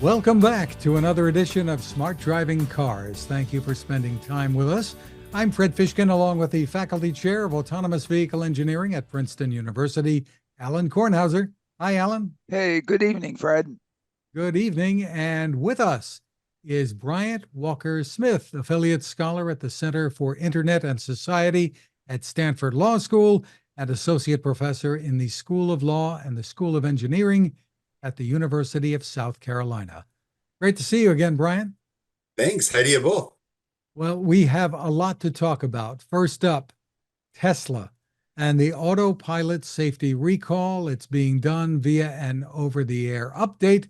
Welcome back to another edition of Smart Driving Cars. Thank you for spending time with us. I'm Fred Fishkin, along with the Faculty Chair of Autonomous Vehicle Engineering at Princeton University, Alan Kornhauser. Hi, Alan. Hey, good evening, Fred. Good evening. And with us is Bryant Walker Smith, Affiliate Scholar at the Center for Internet and Society at Stanford Law School and Associate Professor in the School of Law and the School of Engineering at the University of South Carolina. Great to see you again, Bryant. Thanks. How do you both? Well, we have a lot to talk about. First up, Tesla and the autopilot safety recall. It's being done via an over-the-air update.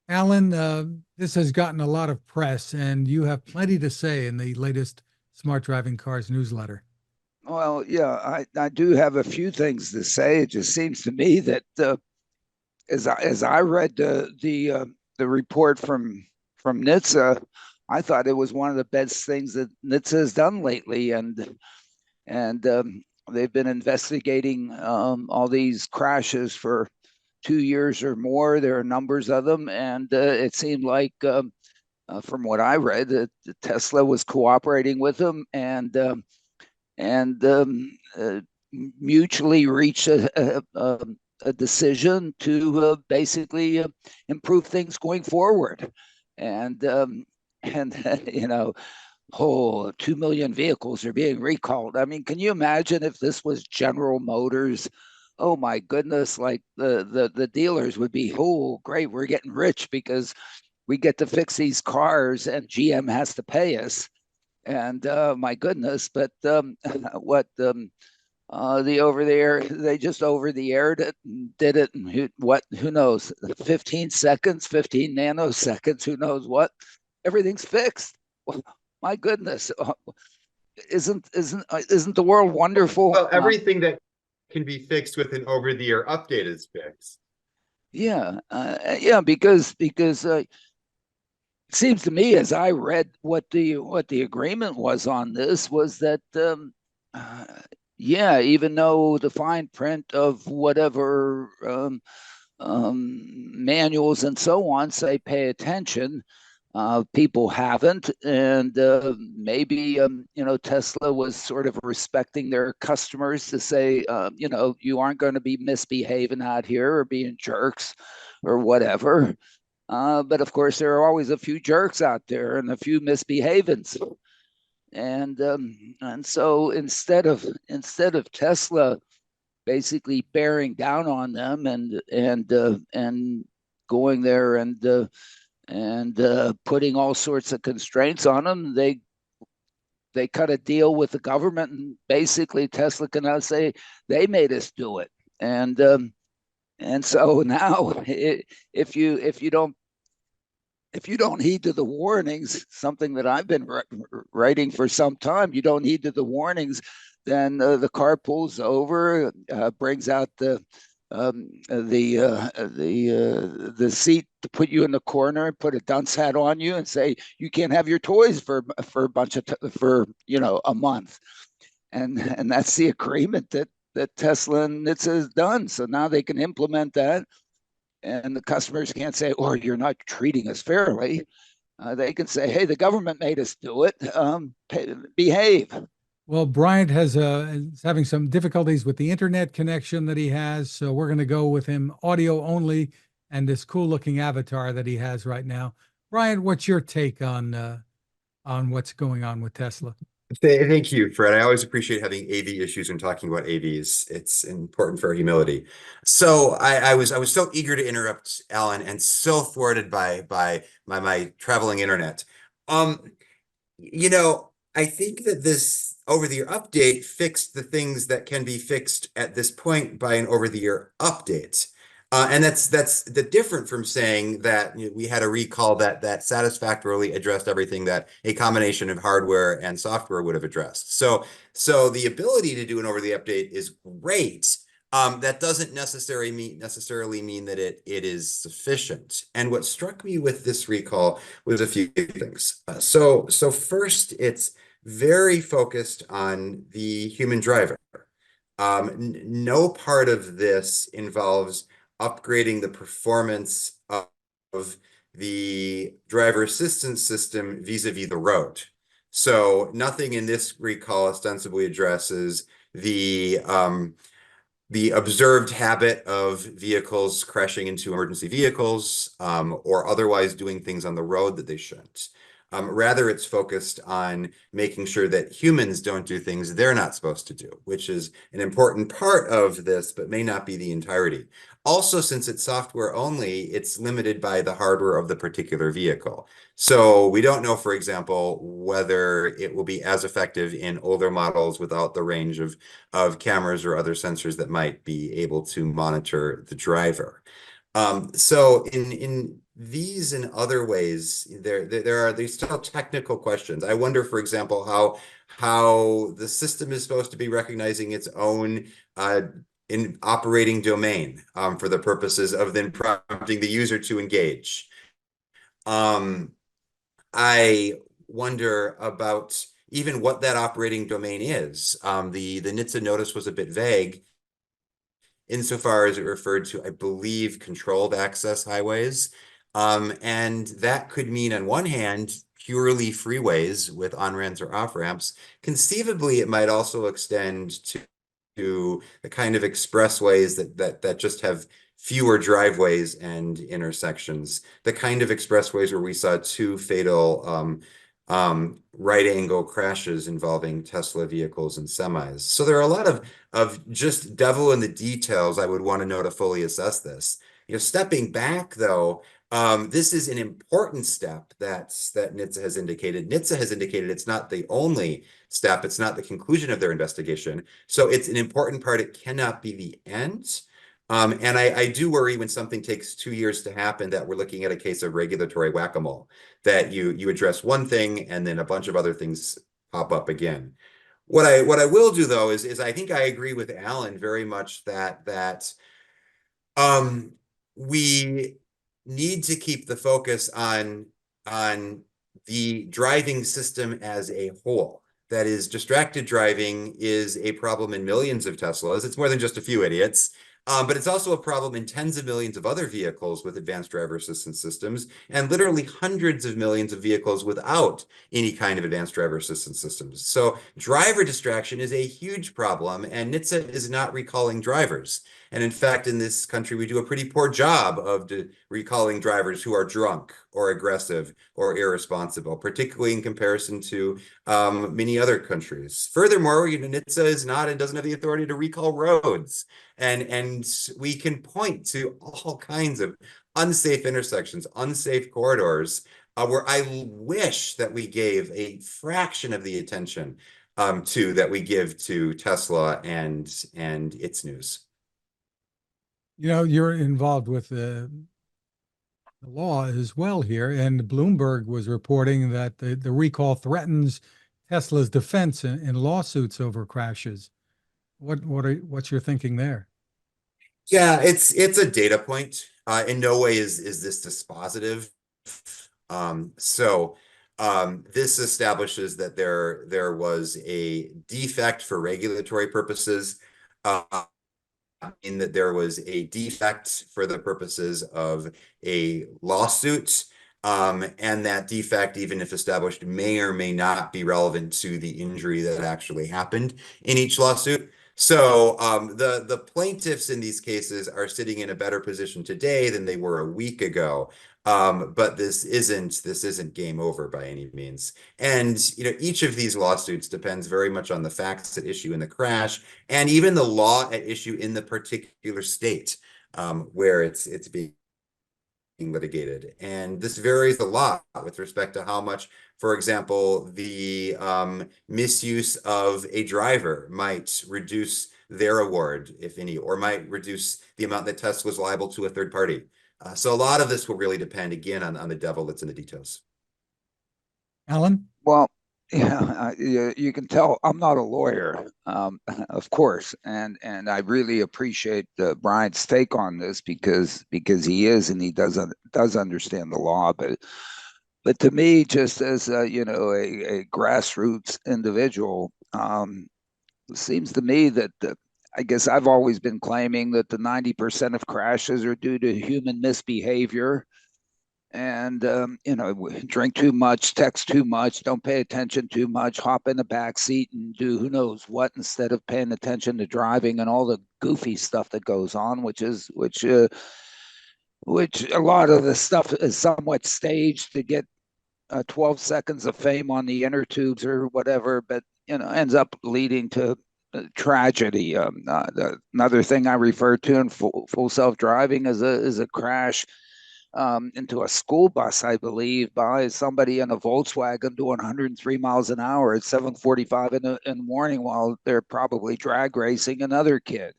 Alan, this has gotten a lot of press, and you have plenty to say in the latest Smart Driving Cars newsletter. Well, yeah, I do have a few things to say. It just seems to me that as I read the report from NHTSA, I thought it was one of the best things that NHTSA has done lately, and they've been investigating all these crashes for 2 years or more. There are numbers of them, and it seemed like, from what I read, that Tesla was cooperating with them and mutually reached a decision to basically improve things going forward. And you know, 2 million vehicles are being recalled. I mean, can you imagine if this was General Motors? Oh my goodness, like the dealers would be, oh great, we're getting rich because we get to fix these cars and GM has to pay us. And my goodness, but what the over the air, they just over the aired it and did it, and who knows, 15 seconds, 15 nanoseconds, who knows what, everything's fixed. Well, my goodness, isn't the world wonderful? Well, everything that can be fixed with an over-the-air update is fixed. Yeah, because it seems to me, as I read what the agreement was on this, was that even though the fine print of whatever manuals and so on say pay attention, people haven't, and maybe Tesla was sort of respecting their customers to say, you aren't going to be misbehaving out here or being jerks or whatever. But of course, there are always a few jerks out there and a few misbehavings, and so instead of Tesla basically bearing down on them and going there and putting all sorts of constraints on them, they cut a deal with the government, and basically Tesla can now say they made us do it, and so now, if you don't heed to the warnings, something that I've been writing for some time, you don't heed to the warnings, then the car pulls over, brings out the seat to put you in the corner and put a dunce hat on you and say you can't have your toys for a month, and that's the agreement that Tesla and NHTSA has done. So now they can implement that, and the customers can't say, "Oh, you're not treating us fairly." They can say, "Hey, the government made us do it. Behave." Well, Bryant is having some difficulties with the internet connection that he has, so we're going to go with him audio only and this cool-looking avatar that he has right now. Bryant, what's your take on what's going on with Tesla? Thank you, Fred. I always appreciate having AV issues when talking about AVs. It's important for our humility. So I was so eager to interrupt Alan and so thwarted by my traveling internet. I think that this over-the-air update fixed the things that can be fixed at this point by an over-the-air update. And that's the different from saying that we had a recall that satisfactorily addressed everything that a combination of hardware and software would have addressed. So the ability to do an over the update is great. That doesn't necessarily mean that it is sufficient. And what struck me with this recall was a few things. So first, it's very focused on the human driver. No part of this involves upgrading the performance of the driver assistance system vis-a-vis the road. So nothing in this recall ostensibly addresses the observed habit of vehicles crashing into emergency vehicles or otherwise doing things on the road that they shouldn't. Rather, it's focused on making sure that humans don't do things they're not supposed to do, which is an important part of this, but may not be the entirety. Also, since it's software only, it's limited by the hardware of the particular vehicle. So we don't know, for example, whether it will be as effective in older models without the range of cameras or other sensors that might be able to monitor the driver. So in these and other ways, there are these still technical questions. I wonder, for example, how the system is supposed to be recognizing its own in operating domain for the purposes of then prompting the user to engage. I wonder about even what that operating domain is. The NHTSA notice was a bit vague insofar as it referred to, I believe, controlled access highways. And that could mean, on one hand, purely freeways with on-ramps or off-ramps. Conceivably, it might also extend to the kind of expressways that just have fewer driveways and intersections. The kind of expressways where we saw two fatal right angle crashes involving Tesla vehicles and semis. So there are a lot of just devil in the details I would want to know to fully assess this. Stepping back though, this is an important step that NHTSA has indicated. NHTSA has indicated it's not the only step. It's not the conclusion of their investigation. So it's an important part. It cannot be the end. And I do worry when something takes 2 years to happen that we're looking at a case of regulatory whack-a-mole, that you address one thing and then a bunch of other things pop up again. What I will do though is I think I agree with Alan very much that we need to keep the focus on the driving system as a whole. That is, distracted driving is a problem in millions of Teslas. It's more than just a few idiots. But it's also a problem in tens of millions of other vehicles with advanced driver assistance systems, and literally hundreds of millions of vehicles without any kind of advanced driver assistance systems. So driver distraction is a huge problem, and NHTSA is not recalling drivers. And in fact, in this country, we do a pretty poor job of recalling drivers who are drunk or aggressive or irresponsible, particularly in comparison to many other countries. Furthermore, NHTSA is not and doesn't have the authority to recall roads. And we can point to all kinds of unsafe intersections, unsafe corridors, where I wish that we gave a fraction of the attention that we give to Tesla and its news. You're involved with the law as well here, and Bloomberg was reporting that the recall threatens Tesla's defense in lawsuits over crashes. What's your thinking there? Yeah, it's a data point. In no way is this dispositive. This establishes that there was a defect for regulatory purposes, in that there was a defect for the purposes of a lawsuit. And that defect, even if established, may or may not be relevant to the injury that actually happened in each lawsuit. So the plaintiffs in these cases are sitting in a better position today than they were a week ago. But this isn't game over by any means. And each of these lawsuits depends very much on the facts at issue in the crash, and even the law at issue in the particular state where it's being litigated. And this varies a lot with respect to how much, for example, the misuse of a driver might reduce their award, if any, or might reduce the amount that Tesla was liable to a third party. So a lot of this will really depend, again, on the devil that's in the details. Alan? Well, yeah, you can tell I'm not a lawyer, of course, and I really appreciate Brian's take on this because he is and he does understand the law, but to me, just as a grassroots individual, it seems to me that I guess I've always been claiming that the 90% of crashes are due to human misbehavior. and drink too much, text too much, don't pay attention too much, hop in the back seat and do who knows what instead of paying attention to driving and all the goofy stuff that goes on, which a lot of the stuff is somewhat staged to get 12 seconds of fame on the inner tubes or whatever, but ends up leading to tragedy. Another thing I refer to in full self-driving is a crash into a school bus, I believe, by somebody in a Volkswagen doing 103 miles an hour at 7:45 in the morning while they're probably drag racing another kid.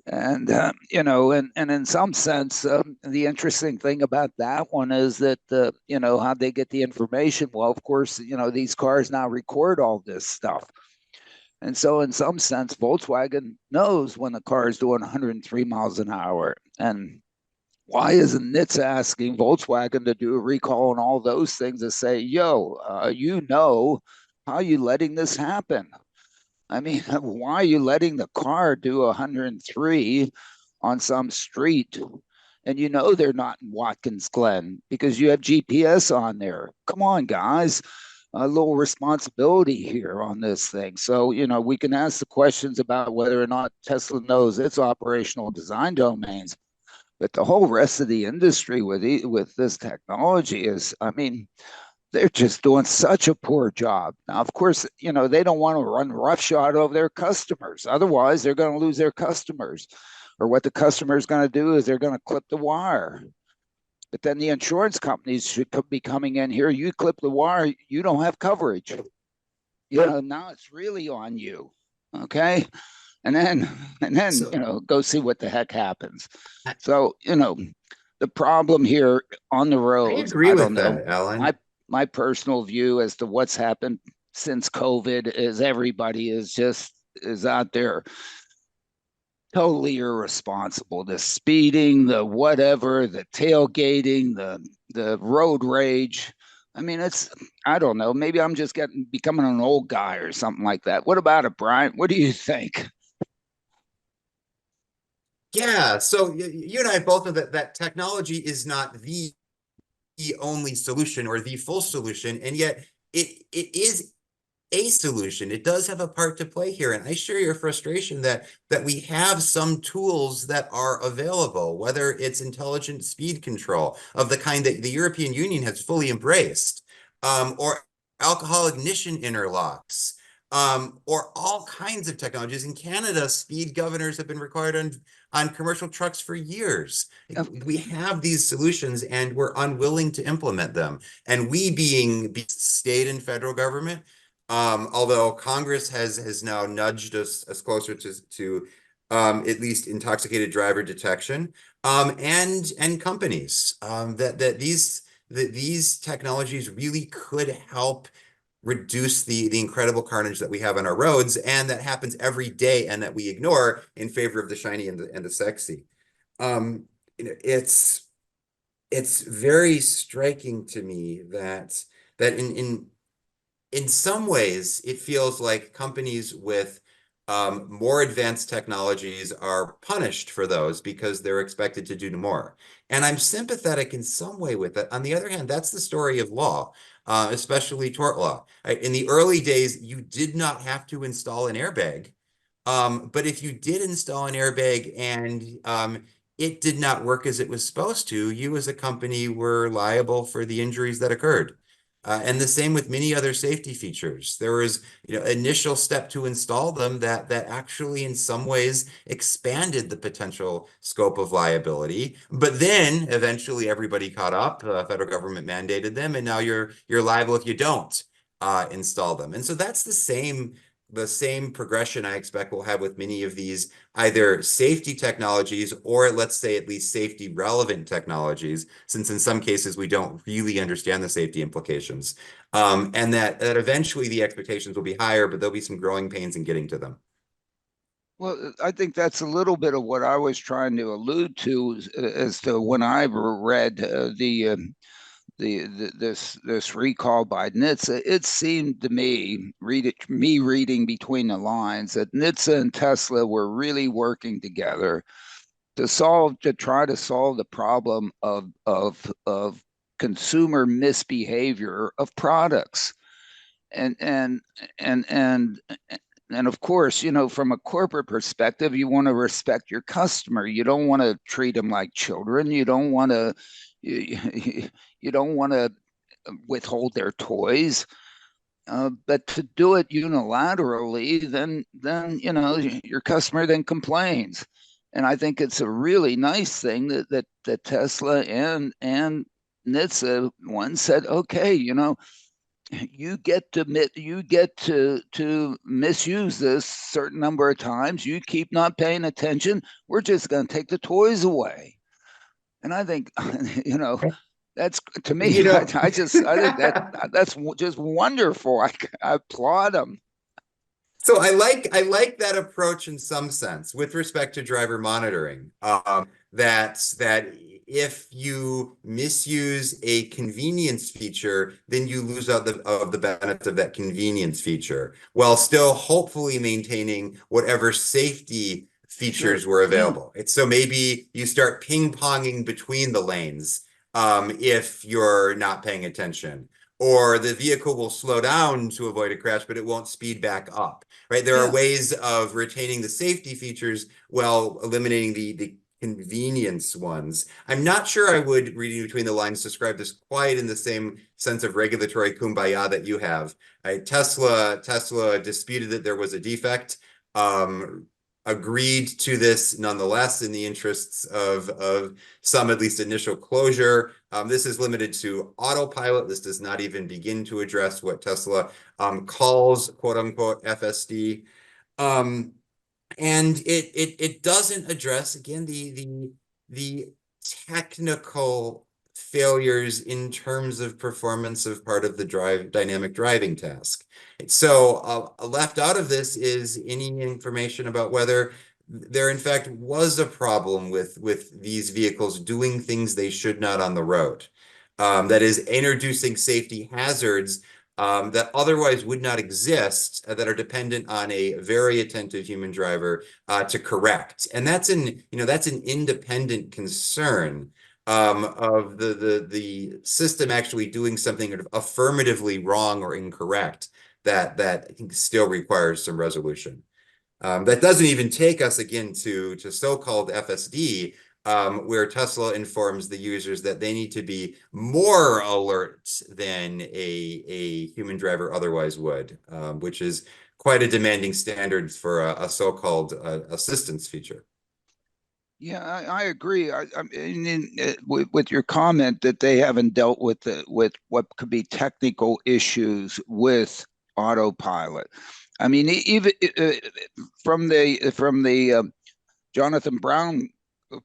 And and in some sense, the interesting thing about that one is that how they get the information. Well, of course, these cars now record all this stuff, and so in some sense, Volkswagen knows when the car is doing 103 miles an hour. And why isn't NHTSA asking Volkswagen to do a recall and all those things to say, yo, how are you letting this happen? I mean, why are you letting the car do 103 on some street? And they're not in Watkins Glen because you have GPS on there. Come on, guys. A little responsibility here on this thing. So, we can ask the questions about whether or not Tesla knows its operational design domains. But the whole rest of the industry with this technology is, I mean, they're just doing such a poor job. Now, of course, they don't want to run roughshod over their customers. Otherwise, they're going to lose their customers. Or what the customer is going to do is they're going to clip the wire. But then the insurance companies should be coming in here. You clip the wire, you don't have coverage. Now it's really on you. Okay. And then So go see what the heck happens. So, the problem here on the I roads, agree I with don't know. that, Alan. My personal view as to what's happened since COVID is everybody is out there totally irresponsible. The speeding, the whatever, the tailgating, the road rage. I mean, I don't know. Maybe I'm just becoming an old guy or something like that. What about it, Brian? What do you think? Yeah, so you and I both know that technology is not the only solution or the full solution, and yet it is a solution. It does have a part to play here, and I share your frustration that we have some tools that are available, whether it's intelligent speed control of the kind that the European Union has fully embraced, or alcohol ignition interlocks, or all kinds of technologies. In Canada, speed governors have been required on commercial trucks for years. We have these solutions and we're unwilling to implement them. And we being state and federal government, although Congress has now nudged us closer to at least intoxicated driver detection, and companies, that these technologies really could help reduce the incredible carnage that we have on our roads, and that happens every day, and that we ignore in favor of the shiny and the sexy. Um, it's very striking to me that in some ways, it feels like companies with more advanced technologies are punished for those because they're expected to do more. And I'm sympathetic in some way with it. On the other hand, that's the story of law, especially tort law. In the early days, you did not have to install an airbag. But if you did install an airbag and it did not work as it was supposed to, you as a company were liable for the injuries that occurred. And the same with many other safety features. There was, initial step to install them that actually in some ways expanded the potential scope of liability. But then eventually everybody caught up, federal government mandated them, and now you're liable if you don't install them. And so that's the same progression I expect we'll have with many of these either safety technologies or, let's say, at least safety relevant technologies, since in some cases we don't really understand the safety implications. And that eventually the expectations will be higher, but there'll be some growing pains in getting to them. Well, I think that's a little bit of what I was trying to allude to as to when I read this recall by NHTSA. It seemed to me, reading between the lines, that NHTSA and Tesla were really working together to try to solve the problem of consumer misbehavior of products. And and and and and of course, from a corporate perspective, you want to respect your customer. You don't want to treat them like children. You don't want to you don't want to withhold their toys. But to do it unilaterally, then your customer then complains. And I think it's a really nice thing that Tesla and NHTSA one said, okay, you get to misuse this certain number of times. You keep not paying attention. We're just going to take the toys away. And I think, that's, to me, I think that's just wonderful. I applaud them. So I like that approach in some sense with respect to driver monitoring. That if you misuse a convenience feature, then you lose out of the benefits of that convenience feature, while still hopefully maintaining whatever safety features were available. It's so maybe you start ping-ponging between the lanes if you're not paying attention. Or the vehicle will slow down to avoid a crash, but it won't speed back up, right? There are ways of retaining the safety features while eliminating the convenience ones. I'm not sure I would, reading between the lines, describe this quite in the same sense of regulatory kumbaya that you have. Tesla disputed that there was a defect, agreed to this nonetheless in the interests of some at least initial closure. This is limited to autopilot. This does not even begin to address what Tesla calls quote unquote FSD. And it doesn't address, again, the technical failures in terms of performance of part of the dynamic driving task. So left out of this is any information about whether there in fact was a problem with these vehicles doing things they should not on the road. That is, introducing safety hazards that otherwise would not exist, that are dependent on a very attentive human driver to correct. And that's an independent concern of the system actually doing something affirmatively wrong or incorrect that I think still requires some resolution. That doesn't even take us again to so-called FSD, where Tesla informs the users that they need to be more alert than a human driver otherwise would, which is quite a demanding standard for a so-called assistance feature. Yeah, I agree. I mean, with your comment that they haven't dealt with what could be technical issues with autopilot. I mean, even from the Jonathan Brown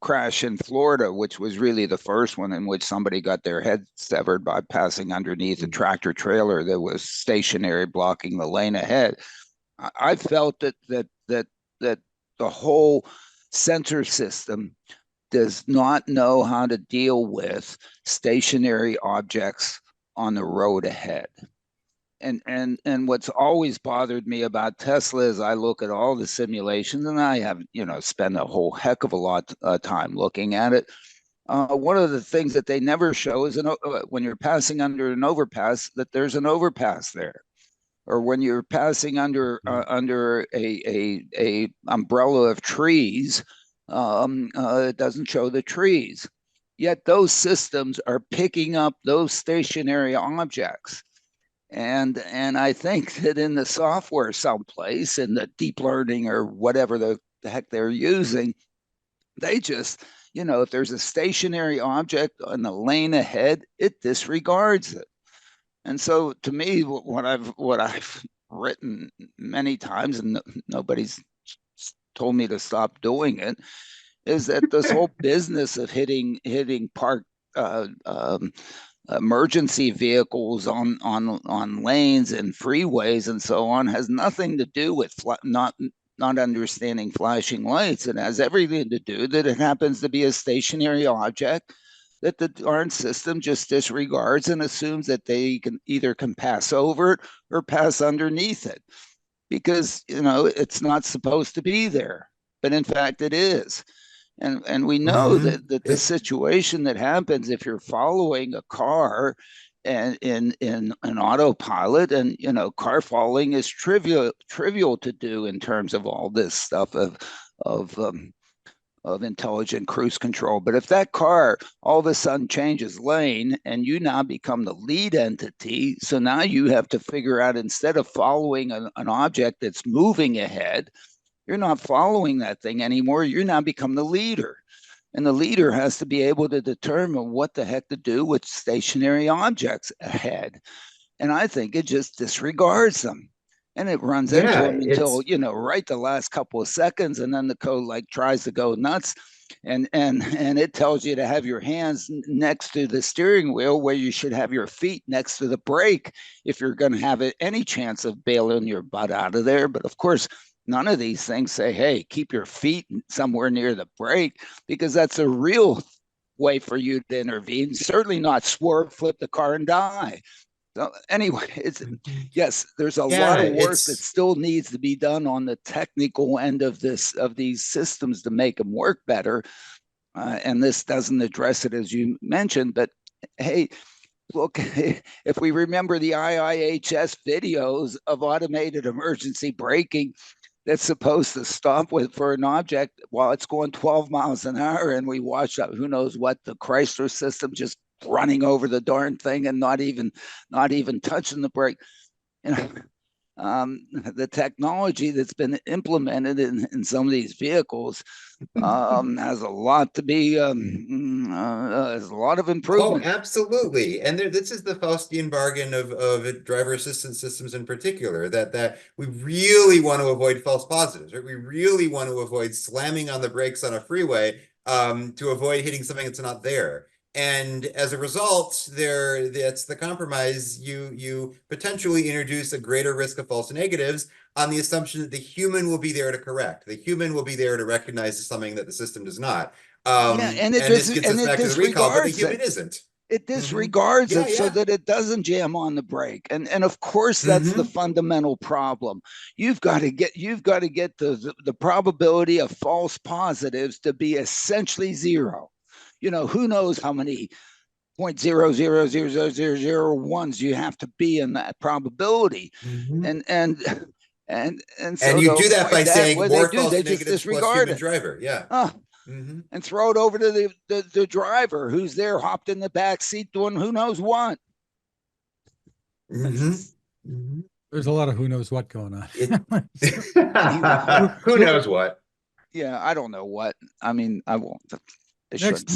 crash in Florida, which was really the first one in which somebody got their head severed by passing underneath a tractor trailer that was stationary blocking the lane ahead. I felt that the whole sensor system does not know how to deal with stationary objects on the road ahead. And what's always bothered me about Tesla is I look at all the simulations, and I have spent a whole heck of a lot of time looking at it. One of the things that they never show is when you're passing under an overpass, that there's an overpass there, or when you're passing under a umbrella of trees, it doesn't show the trees. Yet those systems are picking up those stationary objects. And I think that in the software someplace, in the deep learning or whatever the heck they're using, they just, if there's a stationary object on the lane ahead, it disregards it. And so to me, what I've written many times, and nobody's told me to stop doing it, is that this whole business of hitting park emergency vehicles on lanes and freeways and so on has nothing to do with not understanding flashing lights. It has everything to do that it happens to be a stationary object that the darn system just disregards and assumes that they can pass over it or pass underneath it, because it's not supposed to be there, but in fact it is. And we know that the situation that happens if you're following a car and in an autopilot, and car following is trivial to do in terms of all this stuff of of intelligent cruise control. But if that car all of a sudden changes lane and you now become the lead entity, so now you have to figure out, instead of following an object that's moving ahead, you're not following that thing anymore. You now become the leader. And the leader has to be able to determine what the heck to do with stationary objects ahead. And I think it just disregards them. And it runs into them until, right the last couple of seconds. And then the code like tries to go nuts. And it tells you to have your hands next to the steering wheel, where you should have your feet next to the brake if you're going to have any chance of bailing your butt out of there. But of course, none of these things say, hey, keep your feet somewhere near the brake, because that's a real way for you to intervene. Certainly not swerve, flip the car, and die. So anyway, yes, there's a lot of work that still needs to be done on the technical end of these systems to make them work better. And this doesn't address it, as you mentioned. But hey, look, if we remember the IIHS videos of automated emergency braking that's supposed to stop for an object while it's going 12 miles an hour, and we watch who knows what, the Chrysler system just running over the darn thing and not even touching the brake. The technology that's been implemented in some of these vehicles has a lot to be has a lot of improvement. Oh, absolutely. And this is the Faustian bargain of driver assistance systems in particular, that we really want to avoid false positives, right? We really want to avoid slamming on the brakes on a freeway to avoid hitting something that's not there. And as a result, that's the compromise. You potentially introduce a greater risk of false negatives on the assumption that the human will be there to correct. The human will be there to recognize something that the system does not. And this gets us back to the recall, but the human isn't. It disregards it so that it doesn't jam on the brake. And of course, that's the fundamental problem. You've got to get the probability of false positives to be essentially zero. Who knows how many 0.000001s you have to be in that probability. And so you do that by saying more false negatives plus human it. driver. Yeah. And throw it over to the driver who's there, hopped in the back seat doing who knows what. There's a lot of who knows what going on. Who knows what? Yeah, I don't know what. I mean, I won't.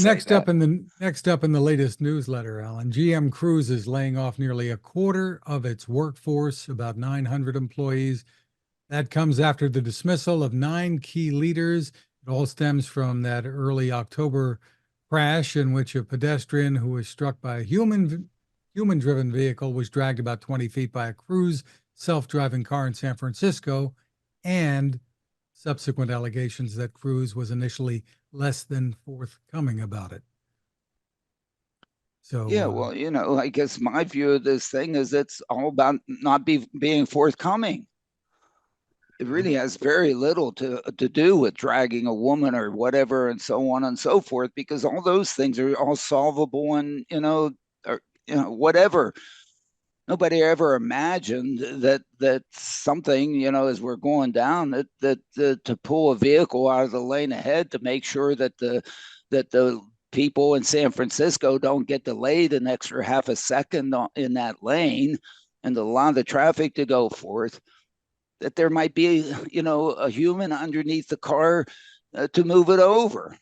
Next up in the latest newsletter, Alan, GM Cruise is laying off nearly a quarter of its workforce, about 900 employees. That comes after the dismissal of 9 key leaders. It all stems from that early October crash in which a pedestrian who was struck by a human-driven vehicle was dragged about 20 feet by a Cruise self-driving car in San Francisco, and subsequent allegations that Cruise was initially less than forthcoming about it. So yeah, well, I guess my view of this thing is it's all about not being forthcoming. It really has very little to do with dragging a woman or whatever, and so on and so forth, because all those things are all solvable, and whatever. Nobody ever imagined that something, as we're going down, that to pull a vehicle out of the lane ahead to make sure that the people in San Francisco don't get delayed an extra half a second in that lane, and to allow the traffic to go forth, that there might be, a human underneath the car to move it over.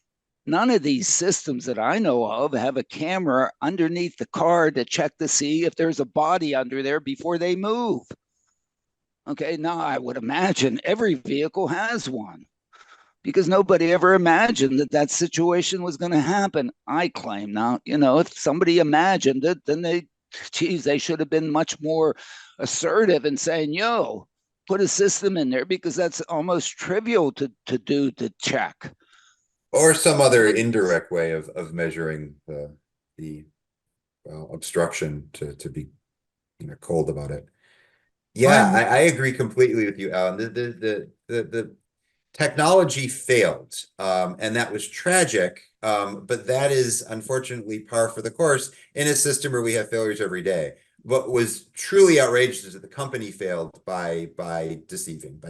None of these systems that I know of have a camera underneath the car to check to see if there's a body under there before they move. Okay, now I would imagine every vehicle has one, because nobody ever imagined that situation was going to happen. I claim now, if somebody imagined it, then they should have been much more assertive in saying, yo, put a system in there, because that's almost trivial to do, to check. Or some other indirect way of measuring the obstruction to be cold about it. Yeah, I agree completely with you, Alan. The technology failed, and that was tragic. But that is unfortunately par for the course in a system where we have failures every day. What was truly outrageous is that the company failed by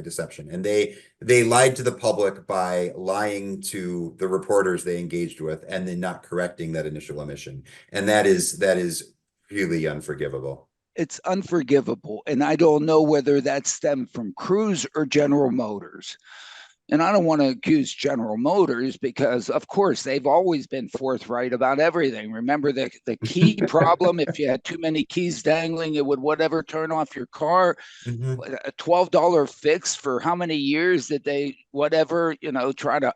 deception, and they lied to the public by lying to the reporters they engaged with, and then not correcting that initial omission. And that is really unforgivable. It's unforgivable, and I don't know whether that stemmed from Cruise or General Motors. And I don't want to accuse General Motors because, of course, they've always been forthright about everything. Remember the key problem? If you had too many keys dangling, it would whatever turn off your car. Mhm. A $12 fix for how many years did they whatever, try to,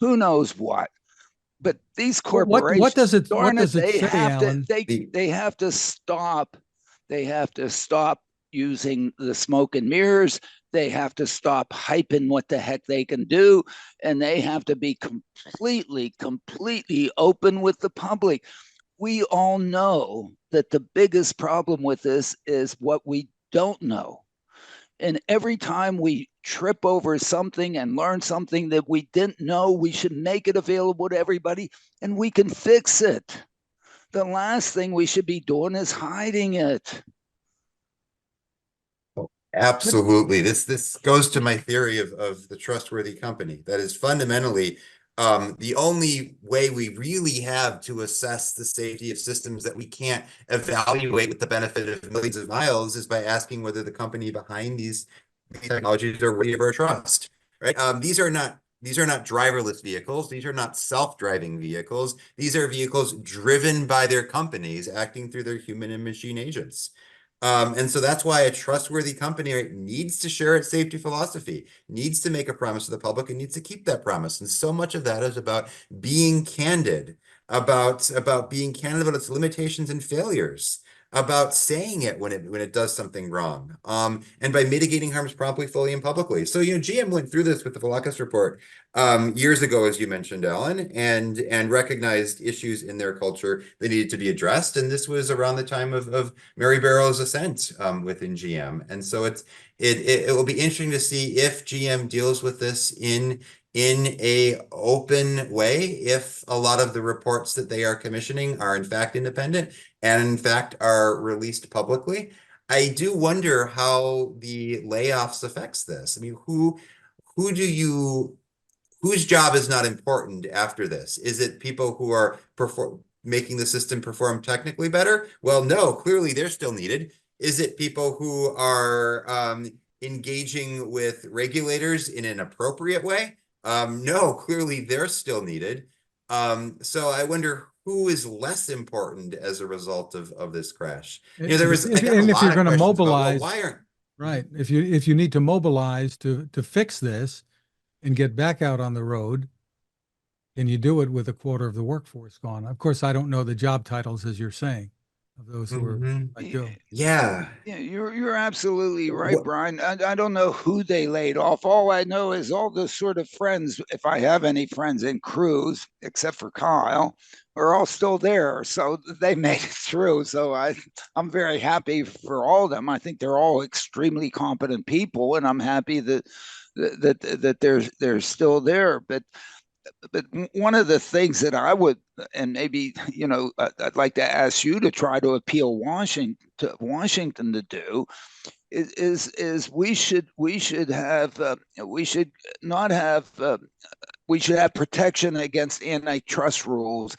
who knows what. But these corporations, What does it they say, have Alan? they have to stop. They have to stop using the smoke and mirrors. They have to stop hyping what the heck they can do, and they have to be completely open with the public. We all know that the biggest problem with this is what we don't know. And every time we trip over something and learn something that we didn't know, we should make it available to everybody and we can fix it. The last thing we should be doing is hiding it. Absolutely. This goes to my theory of the trustworthy company. That is fundamentally the only way we really have to assess the safety of systems that we can't evaluate with the benefit of millions of miles is by asking whether the company behind these technologies are worthy of our trust. Right? These are not driverless vehicles. These are not self-driving vehicles. These are vehicles driven by their companies, acting through their human and machine agents. And so that's why a trustworthy company, right, needs to share its safety philosophy, needs to make a promise to the public, and needs to keep that promise. And so much of that is about being candid, about being candid about its limitations and failures, about saying it when it does something wrong, and by mitigating harms promptly, fully, and publicly. So GM went through this with the Velocus report years ago, as you mentioned, Alan, and recognized issues in their culture that needed to be addressed. And this was around the time of Mary Barro's ascent within GM. And so it will be interesting to see if GM deals with this in a open way, if a lot of the reports that they are commissioning are in fact independent and in fact are released publicly. I do wonder how the layoffs affects this. I mean, whose job is not important after this? Is it people who are making the system perform technically better? Well, no, clearly they're still needed. Is it people who are engaging with regulators in an appropriate way? No, clearly they're still needed. So I wonder who is less important as a result of this crash. I got a If lot you're of going to questions about, well, mobilize, why aren't right? If you need to mobilize to fix this and get back out on the road, can you do it with a quarter of the workforce gone? Of course, I don't know the job titles, as you're saying, of those who are let go. Yeah. Yeah, you're absolutely right, Brian. I don't know who they laid off. All I know is all the sort of friends, if I have any friends in Cruise, except for Kyle, are all still there. So they made it through. So I'm very happy for all of them. I think they're all extremely competent people, and I'm happy that they're still there. But one of the things that I would, and maybe I'd like to ask you to try to appeal Washington to do, is we should have we should not have we should have protection against antitrust rules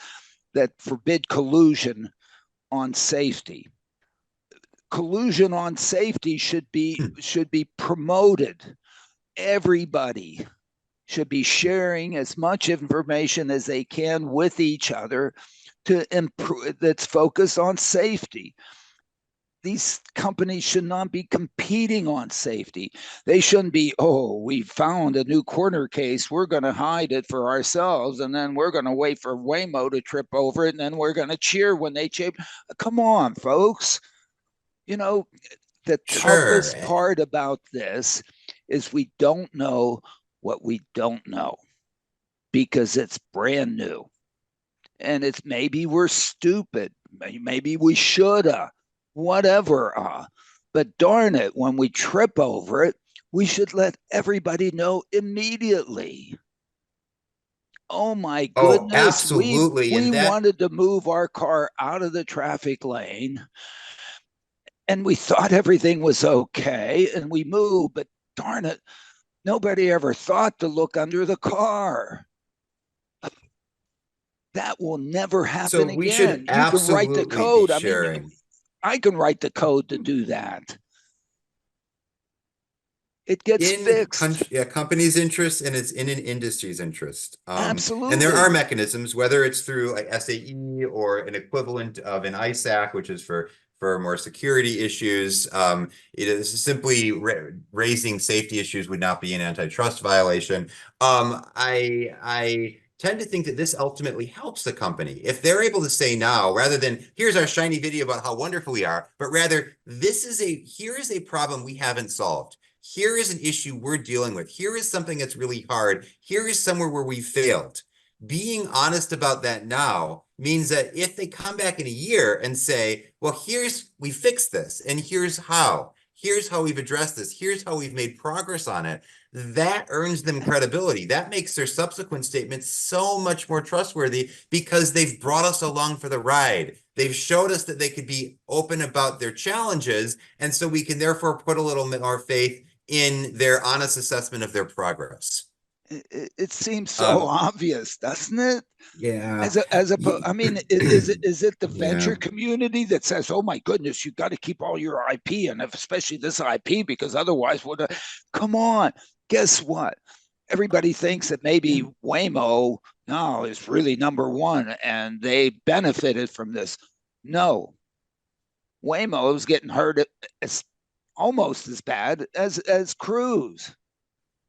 that forbid collusion on safety. Collusion on safety should be promoted. Everybody should be sharing as much information as they can with each other to improve, that's focused on safety. These companies should not be competing on safety. They shouldn't be, oh, we found a new corner case, we're going to hide it for ourselves, and then we're going to wait for Waymo to trip over it, and then we're going to cheer when they chip. Come on, folks. The toughest part about this is we don't know what we don't know because it's brand new. And it's maybe we're stupid. Maybe we shoulda, whatever. But darn it, when we trip over it, We should let everybody know immediately. Oh my Oh, goodness, absolutely. we And that wanted to move our car out of the traffic lane and we thought everything was okay and we moved, but darn it, nobody ever thought to look under the car. That will never so happen we should again. You can write the absolutely be code. I mean, sharing. I can write the code to do that. It gets In fixed. companies' interest, and it's in an industry's interest. And there are Absolutely. mechanisms, whether it's through like SAE or an equivalent of an ISAC, which is for more security issues. It is simply raising safety issues would not be an antitrust violation. I tend to think that this ultimately helps the company if they're able to say now, rather than here's our shiny video about how wonderful we are, but rather here is a problem we haven't solved. Here is an issue we're dealing with. Here is something that's really hard. Here is somewhere where we failed. Being honest about that now means that if they come back in a year and say, well, we fixed this, and here's how we've addressed this, here's how we've made progress on it, that earns them credibility. That makes their subsequent statements so much more trustworthy because they've brought us along for the ride. They've showed us that they could be open about their challenges, and so we can therefore put a little more faith in their honest assessment of their progress. It seems so Um, obvious, doesn't it? yeah, I mean, is it the yeah, venture community that says, "Oh my goodness, you've got to keep all your IP and especially this IP because otherwise, come on." Guess what? Everybody thinks that yeah, maybe Waymo now is really number one and they benefited from this. No, Waymo is getting hurt as almost as bad as Cruise.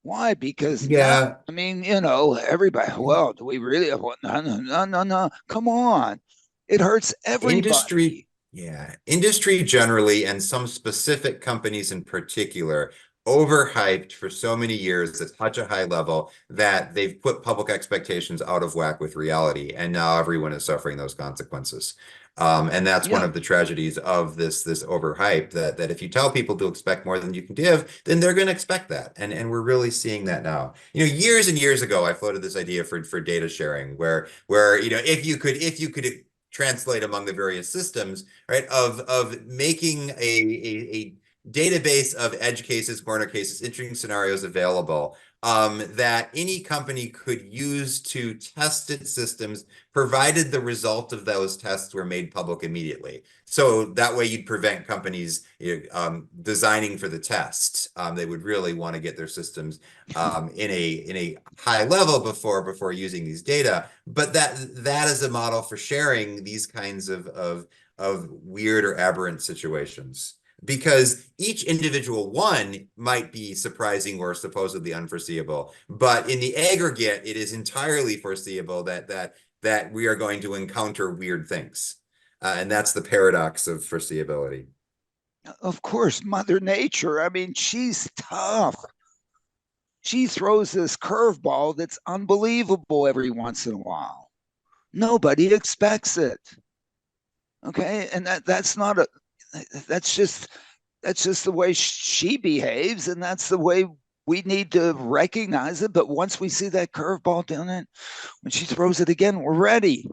Why? Because now, yeah. I mean, everybody, well, do we really? No, no, no, no, no. Come on. It hurts Industry, everybody. yeah, industry generally, and some specific companies in particular, overhyped for so many years at such a high level that they've put public expectations out of whack with reality, and now everyone is suffering those consequences. And that's one Yeah, of the tragedies of this overhype, that if you tell people to expect more than you can give, then they're going to expect that. And we're really seeing that now. Years and years ago, I floated this idea for data sharing, where if you could translate among the various systems, right? Of making a database of edge cases, corner cases, interesting scenarios available, that any company could use to test its systems, provided the result of those tests were made public immediately. So that way you'd prevent companies designing for the test. They would really want to get their systems in a high level before using these data. But that is a model for sharing these kinds of weird or aberrant situations. Because each individual one might be surprising or supposedly unforeseeable, but in the aggregate, it is entirely foreseeable that we are going to encounter weird things. And that's the paradox of foreseeability. of course, Mother Nature. I mean, she's tough. She throws this curveball that's unbelievable every once in a while. Nobody expects it. Okay, and that's not a. That's just the way she behaves, and that's the way we need to recognize it. But once we see that curveball down it, when she throws it again, we're ready.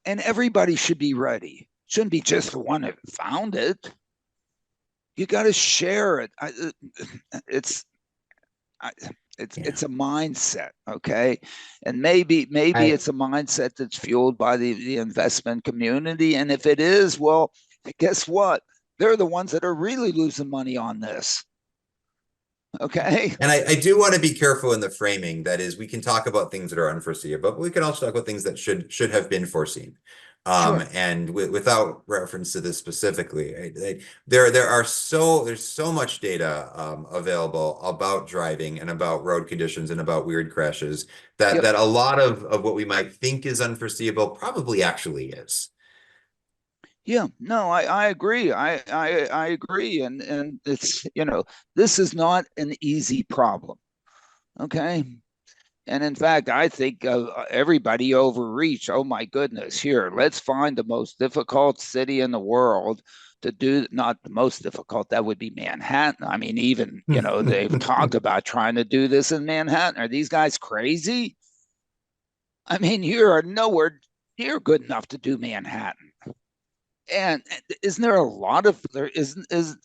And everybody should be ready. Shouldn't be just the one that found it. You got to share it. It's I, Yeah. it's a mindset, okay, and maybe I it's a mindset that's fueled by the investment community. And if it is, well, guess what? They're the ones that are really losing money on this. Okay. And I do want to be careful in the framing. That is, we can talk about things that are unforeseeable, but we can also talk about things that should have been foreseen. Sure. And without reference to this specifically, there's so much data available about driving and about road conditions and about weird crashes that Yep. that a lot of what we might think is unforeseeable probably actually is. Yeah, no, I agree. I agree. And it's, this is not an easy problem. Okay. And in fact, I think everybody overreached. Oh my goodness! Here, let's find the most difficult city in the world to do, not the most difficult, that would be Manhattan. I mean, even, you know, they've talked about trying to do this in Manhattan. Are these guys crazy? I mean, you are nowhere near good enough to do Manhattan. And isn't there a lot of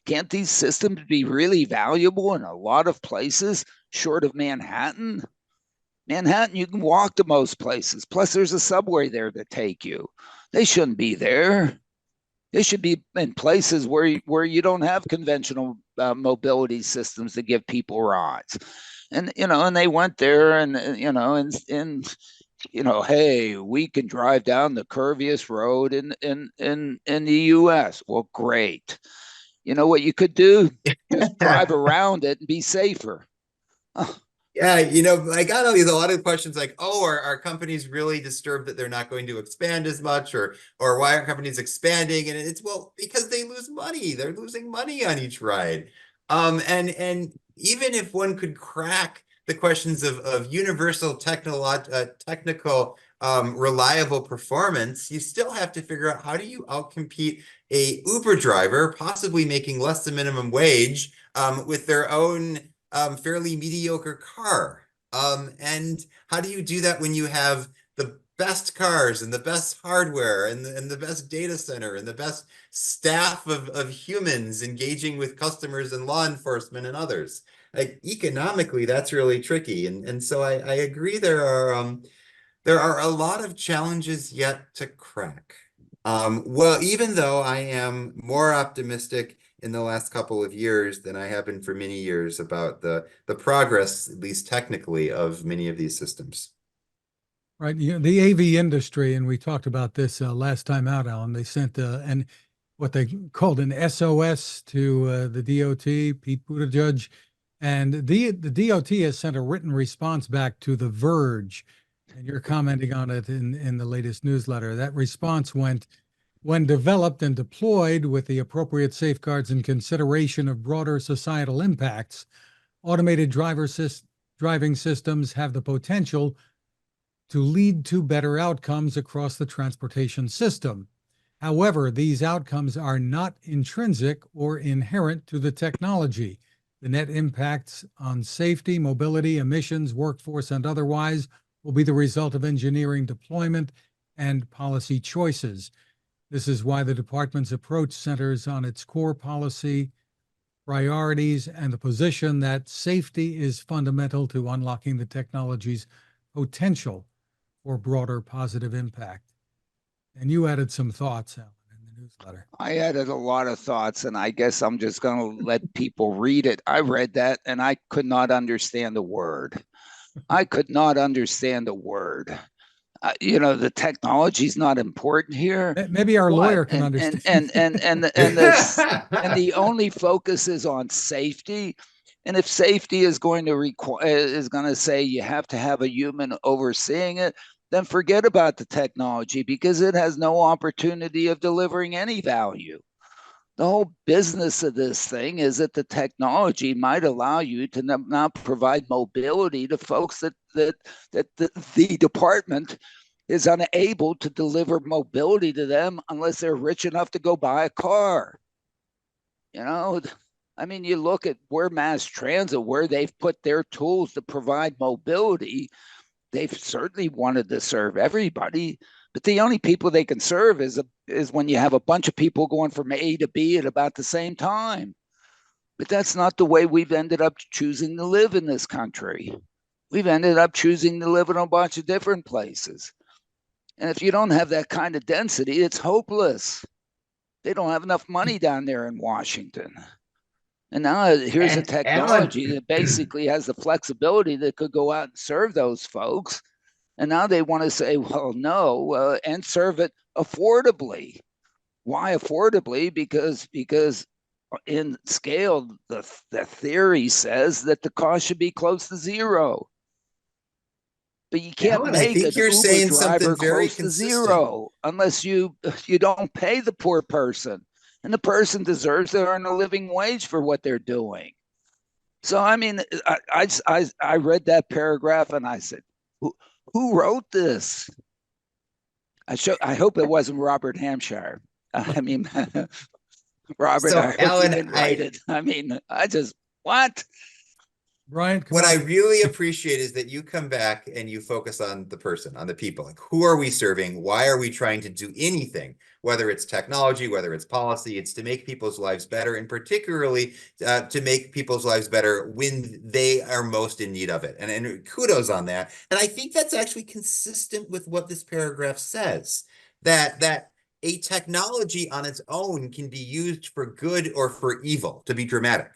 can't these systems be really valuable in a lot of places short of Manhattan? Manhattan, you can walk to most places. Plus, there's a subway there to take you. They shouldn't be there. They should be in places where you don't have conventional mobility systems to give people rides. And you know, and they went there, and you know, and you know, hey, we can drive down the curviest road in the U.S. Well, great. You know what you could do? Just drive around it and be safer. Yeah, I got a lot of questions like, oh, are companies really disturbed that they're not going to expand as much, or why aren't companies expanding? And it's, well, because they lose money. They're losing money on each ride. And even if one could crack the questions of universal technical reliable performance, you still have to figure out, how do you outcompete a Uber driver, possibly making less than minimum wage, with their own fairly mediocre car. And how do you do that when you have the best cars and the best hardware and the best data center and the best staff of humans engaging with customers and law enforcement and others? Like, economically, that's really tricky. And so I agree there are a lot of challenges yet to crack. Well, even though I am more optimistic in the last couple of years than I have been for many years about the progress, at least technically, of many of these systems. Right. You know, the AV industry, and we talked about this last time out, Alan, they sent what they called an SOS to the DOT, Pete Buttigieg, and the DOT has sent a written response back to The Verge, and you're commenting on it in the latest newsletter. That response went, when developed and deployed with the appropriate safeguards and consideration of broader societal impacts, automated driving systems have the potential to lead to better outcomes across the transportation system. However, these outcomes are not intrinsic or inherent to the technology. The net impacts on safety, mobility, emissions, workforce, and otherwise will be the result of engineering deployment and policy choices. This is why the department's approach centers on its core policy priorities and the position that safety is fundamental to unlocking the technology's potential for broader positive impact. And you added some thoughts, Alan, in the newsletter. I added a lot of thoughts, and I guess I'm just going to let people read it. I read that, and I could not understand a word. I could not understand a word. You know, the technology's not important here. Maybe our lawyer can understand. And the only focus is on safety. And if safety is going to say you have to have a human overseeing it, then forget about the technology, because it has no opportunity of delivering any value. The whole business of this thing is that the technology might allow you to not provide mobility to folks that the department is unable to deliver mobility to them unless they're rich enough to go buy a car. You know, I mean, you look at where mass transit, where they've put their tools to provide mobility, they've certainly wanted to serve everybody, but the only people they can serve is when you have a bunch of people going from A to B at about the same time. But that's not the way we've ended up choosing to live in this country. We've ended up choosing to live in a bunch of different places. And if you don't have that kind of density, it's hopeless. They don't have enough money down there in Washington. And now here's a technology that basically has the flexibility that could go out and serve those folks. And now they want to say, well, no, and serve it affordably. Why affordably? Because in scale, the theory says that the cost should be close to zero. But you can't Alan, make an Uber driver close to zero unless you don't pay the poor person. And the person deserves to earn a living wage for what they're doing. So, I mean, I read that paragraph and I said, who wrote this? I hope it wasn't Robert Hampshire. I mean, Robert, I So, hope you Alan, didn't write it. I mean, what? Brian, come what I on. really appreciate is that you come back and you focus on the person, on the people. Like, who are we serving? Why are we trying to do anything? Whether it's technology, whether it's policy, it's to make people's lives better, and particularly to make people's lives better when they are most in need of it. And kudos on that. And I think that's actually consistent with what this paragraph says, that a technology on its own can be used for good or for evil, to be dramatic.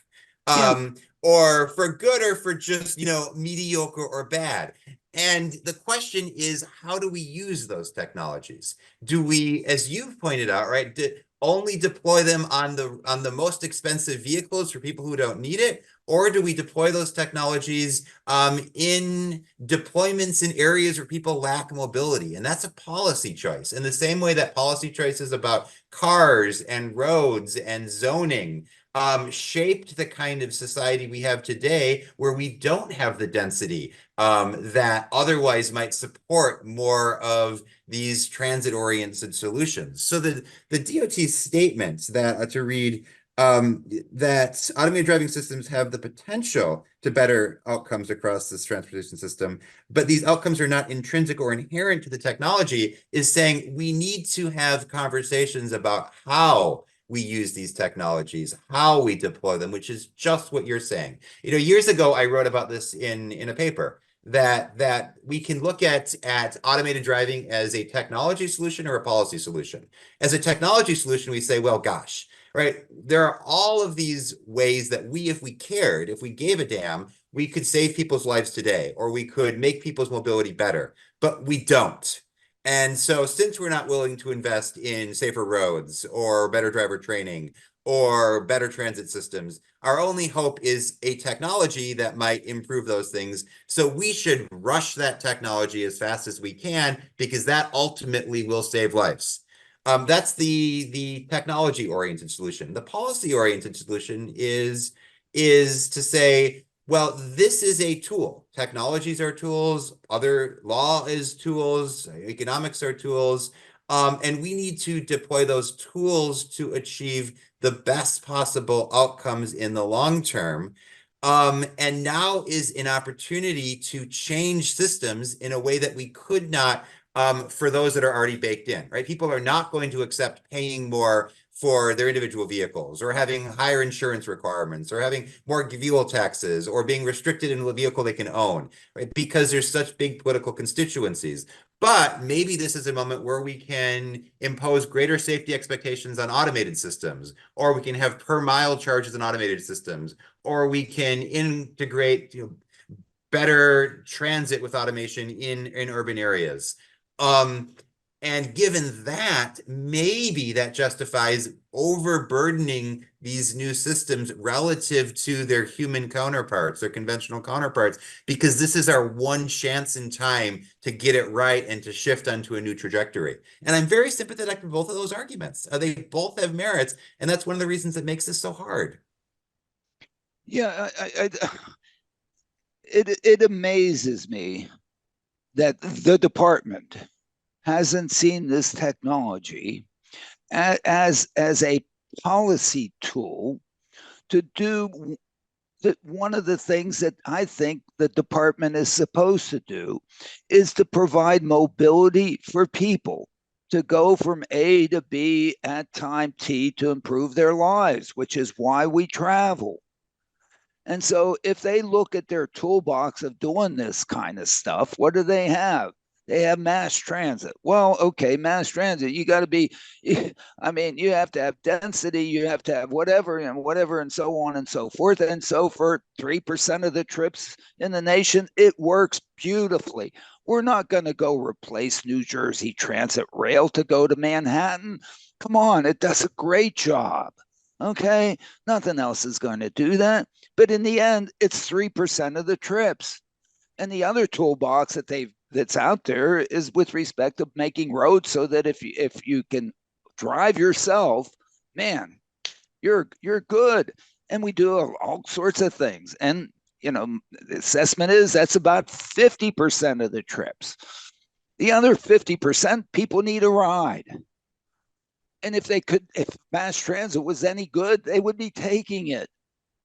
Yeah. Or for good or for just, mediocre or bad. And the question is, how do we use those technologies? Do we, as you've pointed out, right, only deploy them on the most expensive vehicles for people who don't need it? Or do we deploy those technologies in deployments in areas where people lack mobility? And that's a policy choice. In the same way that policy choices about cars and roads and zoning shaped the kind of society we have today, where we don't have the density that otherwise might support more of these transit-oriented solutions. So the DOT statements that to read that automated driving systems have the potential to better outcomes across this transportation system, but these outcomes are not intrinsic or inherent to the technology, is saying we need to have conversations about how we use these technologies, how we deploy them, which is just what you're saying. Years ago, I wrote about this in a paper, that we can look at automated driving as a technology solution or a policy solution. As a technology solution, we say, well, gosh, right? There are all of these ways that if we cared, if we gave a damn, we could save people's lives today, or we could make people's mobility better, but we don't. And so since we're not willing to invest in safer roads or better driver training or better transit systems, our only hope is a technology that might improve those things. So we should rush that technology as fast as we can, because that ultimately will save lives. That's the technology-oriented solution. The policy-oriented solution is to say, well, this is a tool. Technologies are tools, other law is tools, economics are tools, and we need to deploy those tools to achieve the best possible outcomes in the long term. And now is an opportunity to change systems in a way that we could not for those that are already baked in, right? People are not going to accept paying more for their individual vehicles, or having higher insurance requirements, or having more fuel taxes, or being restricted in the vehicle they can own, right? Because there's such big political constituencies. But maybe this is a moment where we can impose greater safety expectations on automated systems, or we can have per mile charges in automated systems, or we can integrate better transit with automation in urban areas. And given that, maybe that justifies overburdening these new systems relative to their human counterparts, their conventional counterparts, because this is our one chance in time to get it right and to shift onto a new trajectory. And I'm very sympathetic to both of those arguments. They both have merits, and that's one of the reasons that makes this so hard. Yeah, it amazes me that the department hasn't seen this technology as a policy tool to do one of the things that I think the department is supposed to do is to provide mobility for people to go from A to B at time T to improve their lives, which is why we travel. And so if they look at their toolbox of doing this kind of stuff, what do they have? They have mass transit. Well, okay, mass transit, you got to be, I mean, you have to have density, you have to have whatever, and so on and so forth. And so for 3% of the trips in the nation, it works beautifully. We're not going to go replace New Jersey Transit Rail to go to Manhattan. Come on, it does a great job. Okay, nothing else is going to do that. But in the end, it's 3% of the trips. And the other toolbox that's out there is with respect to making roads so that if you can drive yourself, man, you're good. And we do all sorts of things. And the assessment is that's about 50% of the trips. The other 50%, people need a ride. And if mass transit was any good, they would be taking it.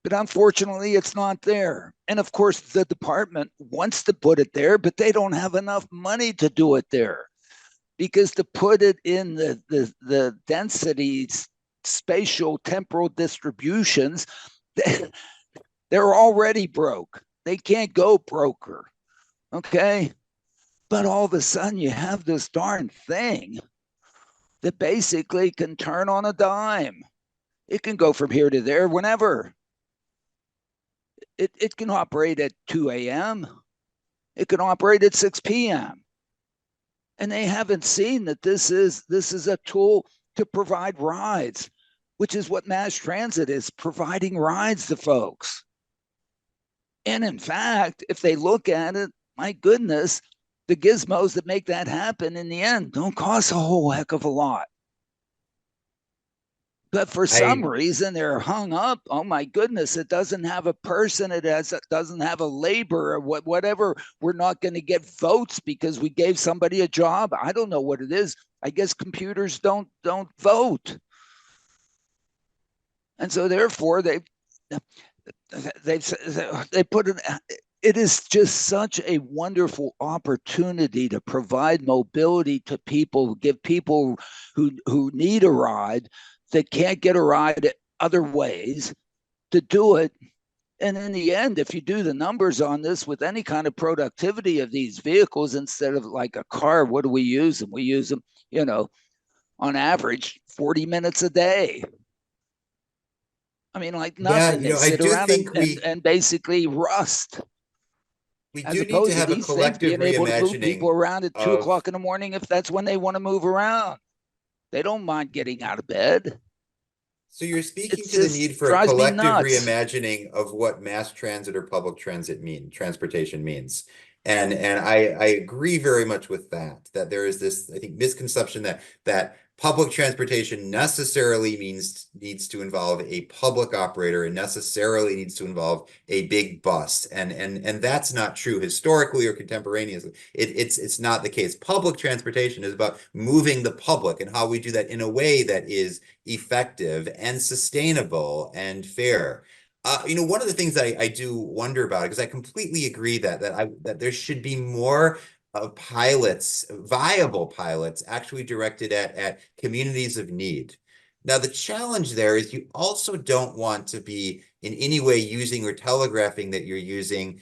But unfortunately, it's not there. And of course, the department wants to put it there, but they don't have enough money to do it there, because to put it in the densities, spatial temporal distributions, they're already broke. They can't go broker. Okay. But all of a sudden, you have this darn thing that basically can turn on a dime. It can go from here to there whenever. It can operate at 2 a.m. It can operate at 6 p.m. And they haven't seen that this is a tool to provide rides, which is what mass transit is, providing rides to folks. And in fact, if they look at it, my goodness, the gizmos that make that happen in the end don't cost a whole heck of a lot. But for some reason, they're hung up. Oh my goodness, it doesn't have a person. Doesn't have a labor or whatever. We're not going to get votes because we gave somebody a job. I don't know what it is. I guess computers don't vote, and so therefore they put an. It is just such a wonderful opportunity to provide mobility to people, give people who need a ride, that can't get a ride other ways, to do it. And in the end, if you do the numbers on this with any kind of productivity of these vehicles, instead of like a car, what do we use them? We use them, on average, 40 minutes a day. I mean, like nothing. Yeah, they I sit do around think and basically rust. we As do need to opposed to have a these things collective being able to move people reimagining around at 2 of. o'clock in the morning if that's when they want to move around. They don't mind getting out of bed. So you're speaking It to the just need for a drives me collective nuts. reimagining of what mass transit or public transportation means. And I agree very much with that there is this, I think, misconception that public transportation necessarily needs to involve a public operator and necessarily needs to involve a big bus. And that's not true historically or contemporaneously. It's not the case. Public transportation is about moving the public and how we do that in a way that is effective and sustainable and fair. One of the things that I do wonder about, because I completely agree that there should be more pilots, viable pilots, actually directed at communities of need. Now, the challenge there is you also don't want to be in any way using or telegraphing that you're using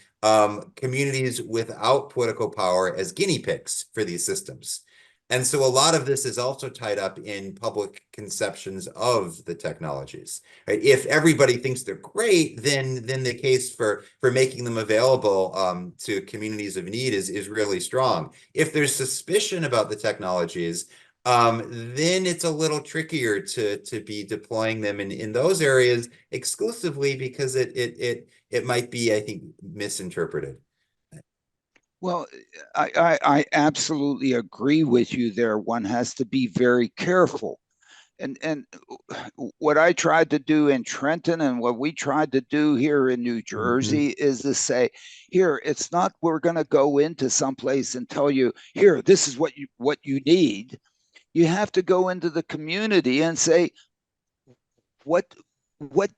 communities without political power as guinea pigs for these systems. And so a lot of this is also tied up in public conceptions of the technologies, right? If everybody thinks they're great, then the case for making them available to communities of need is really strong. If there's suspicion about the technologies, then it's a little trickier to be deploying them in those areas exclusively because it might be, I think, misinterpreted. Well, I absolutely agree with you there. One has to be very careful. And what I tried to do in Trenton and what we tried to do here in New Jersey is to say, here, it's not we're going to go into someplace and tell you, here, this is what you need. You have to go into the community and say, what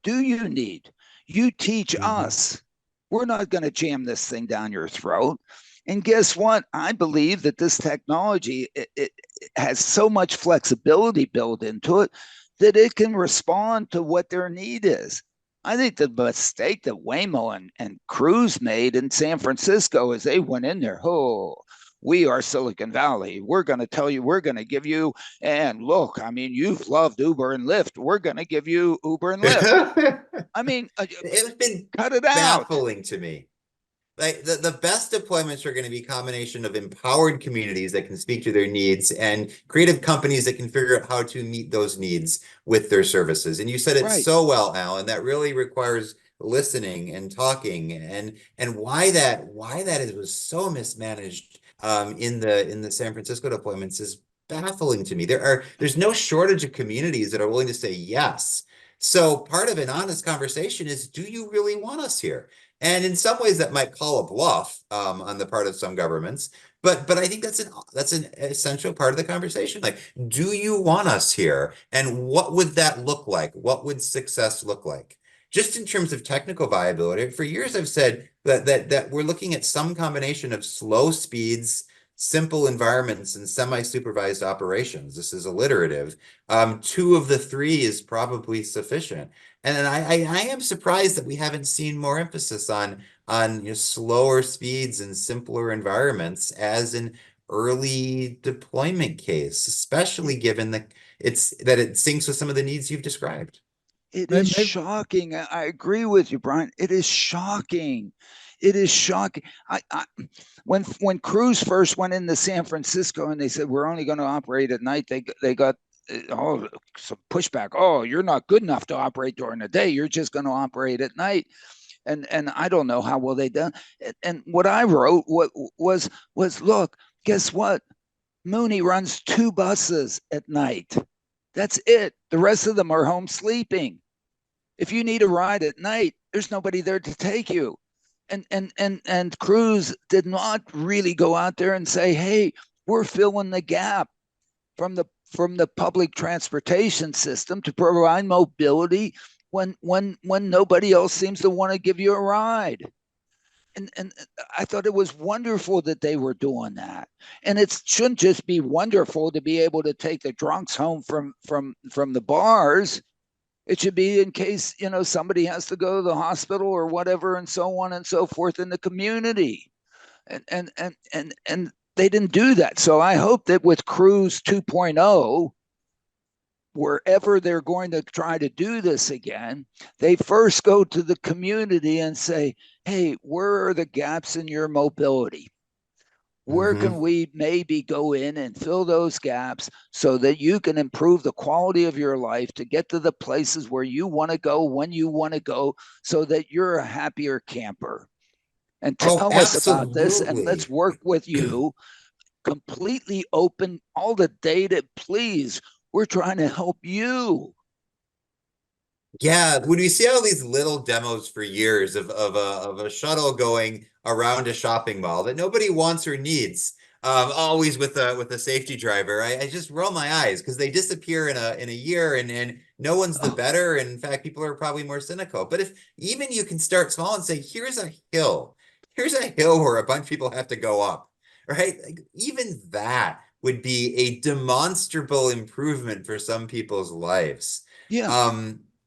do you need? You teach us. We're not going to jam this thing down your throat. And guess what? I believe that this technology it has so much flexibility built into it that it can respond to what their need is. I think the mistake that Waymo and Cruise made in San Francisco is they went in there, oh, we are Silicon Valley. We're going to tell you, we're going to give you, and look, I mean, you've loved Uber and Lyft. We're going to give you Uber and Lyft. I mean, It's been cut it out. baffling to me. Like the best deployments are going to be a combination of empowered communities that can speak to their needs and creative companies that can figure out how to meet those needs with their services. And you said it Right. so well, Alan, that really requires listening and talking and why that was so mismanaged in the San Francisco deployments is baffling to me. There's no shortage of communities that are willing to say yes. So part of an honest conversation is, do you really want us here? And in some ways that might call a bluff on the part of some governments. But I think that's an essential part of the conversation. Like, do you want us here? And what would that look like? What would success look like? Just in terms of technical viability, for years I've said that we're looking at some combination of slow speeds, simple environments, and semi-supervised operations. This is alliterative. Two of the three is probably sufficient. And then I am surprised that we haven't seen more emphasis on slower speeds and simpler environments as an early deployment case, especially given that it syncs with some of the needs you've described. It is shocking. I agree with you, Brian. It is shocking. It is shocking. When Cruise first went into San Francisco and they said we're only going to operate at night, they got some pushback. Oh, you're not good enough to operate during the day. You're just going to operate at night. And I don't know how well they done. And what I wrote was look, guess what? Mooney runs 2 buses at night. That's it. The rest of them are home sleeping. If you need a ride at night, there's nobody there to take you. And Cruise did not really go out there and say, hey, we're filling the gap from the public transportation system to provide mobility when nobody else seems to want to give you a ride. And I thought it was wonderful that they were doing that. And it shouldn't just be wonderful to be able to take the drunks home from the bars. It should be in case, somebody has to go to the hospital or whatever, and so on and so forth in the community. And they didn't do that. So I hope that with Cruise 2.0, wherever they're going to try to do this again, they first go to the community and say, hey, where are the gaps in your mobility? Where can we maybe go in and fill those gaps so that you can improve the quality of your life to get to the places where you want to go when you want to go so that you're a happier camper? And tell us about this, and let's work with you. Completely open all the data, please. We're trying to help you. Yeah, when we see all these little demos for years of a shuttle going around a shopping mall that nobody wants or needs, always with a safety driver, I just roll my eyes because they disappear in a year and no one's the better. And in fact, people are probably more cynical. But if even you can start small and say, here's a hill where a bunch of people have to go up, right? Like, even that would be a demonstrable improvement for some people's lives. Yeah.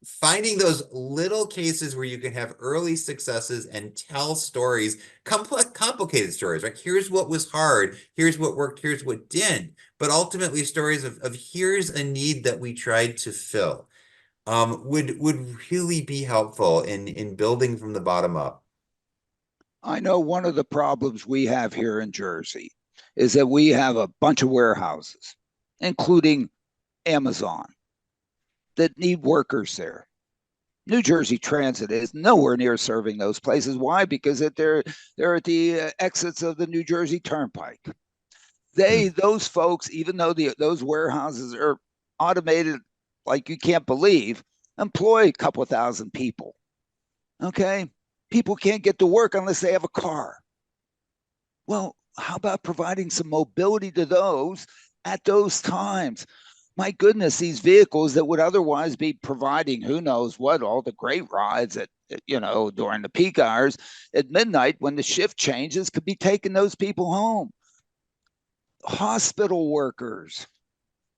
Finding those little cases where you can have early successes and tell stories, complex, complicated stories, right? Here's what was hard, here's what worked, here's what didn't, but ultimately stories of here's a need that we tried to fill, would really be helpful in building from the bottom up. I know one of the problems we have here in Jersey is that we have a bunch of warehouses, including Amazon, that need workers there. New Jersey Transit is nowhere near serving those places. Why? Because they're at the exits of the New Jersey Turnpike. Those folks, even though those warehouses are automated like you can't believe, employ a couple of thousand people. Okay, people can't get to work unless they have a car. Well, how about providing some mobility to those at those times? My goodness, these vehicles that would otherwise be providing who knows what, all the great rides at during the peak hours at midnight when the shift changes, could be taking those people home. Hospital workers.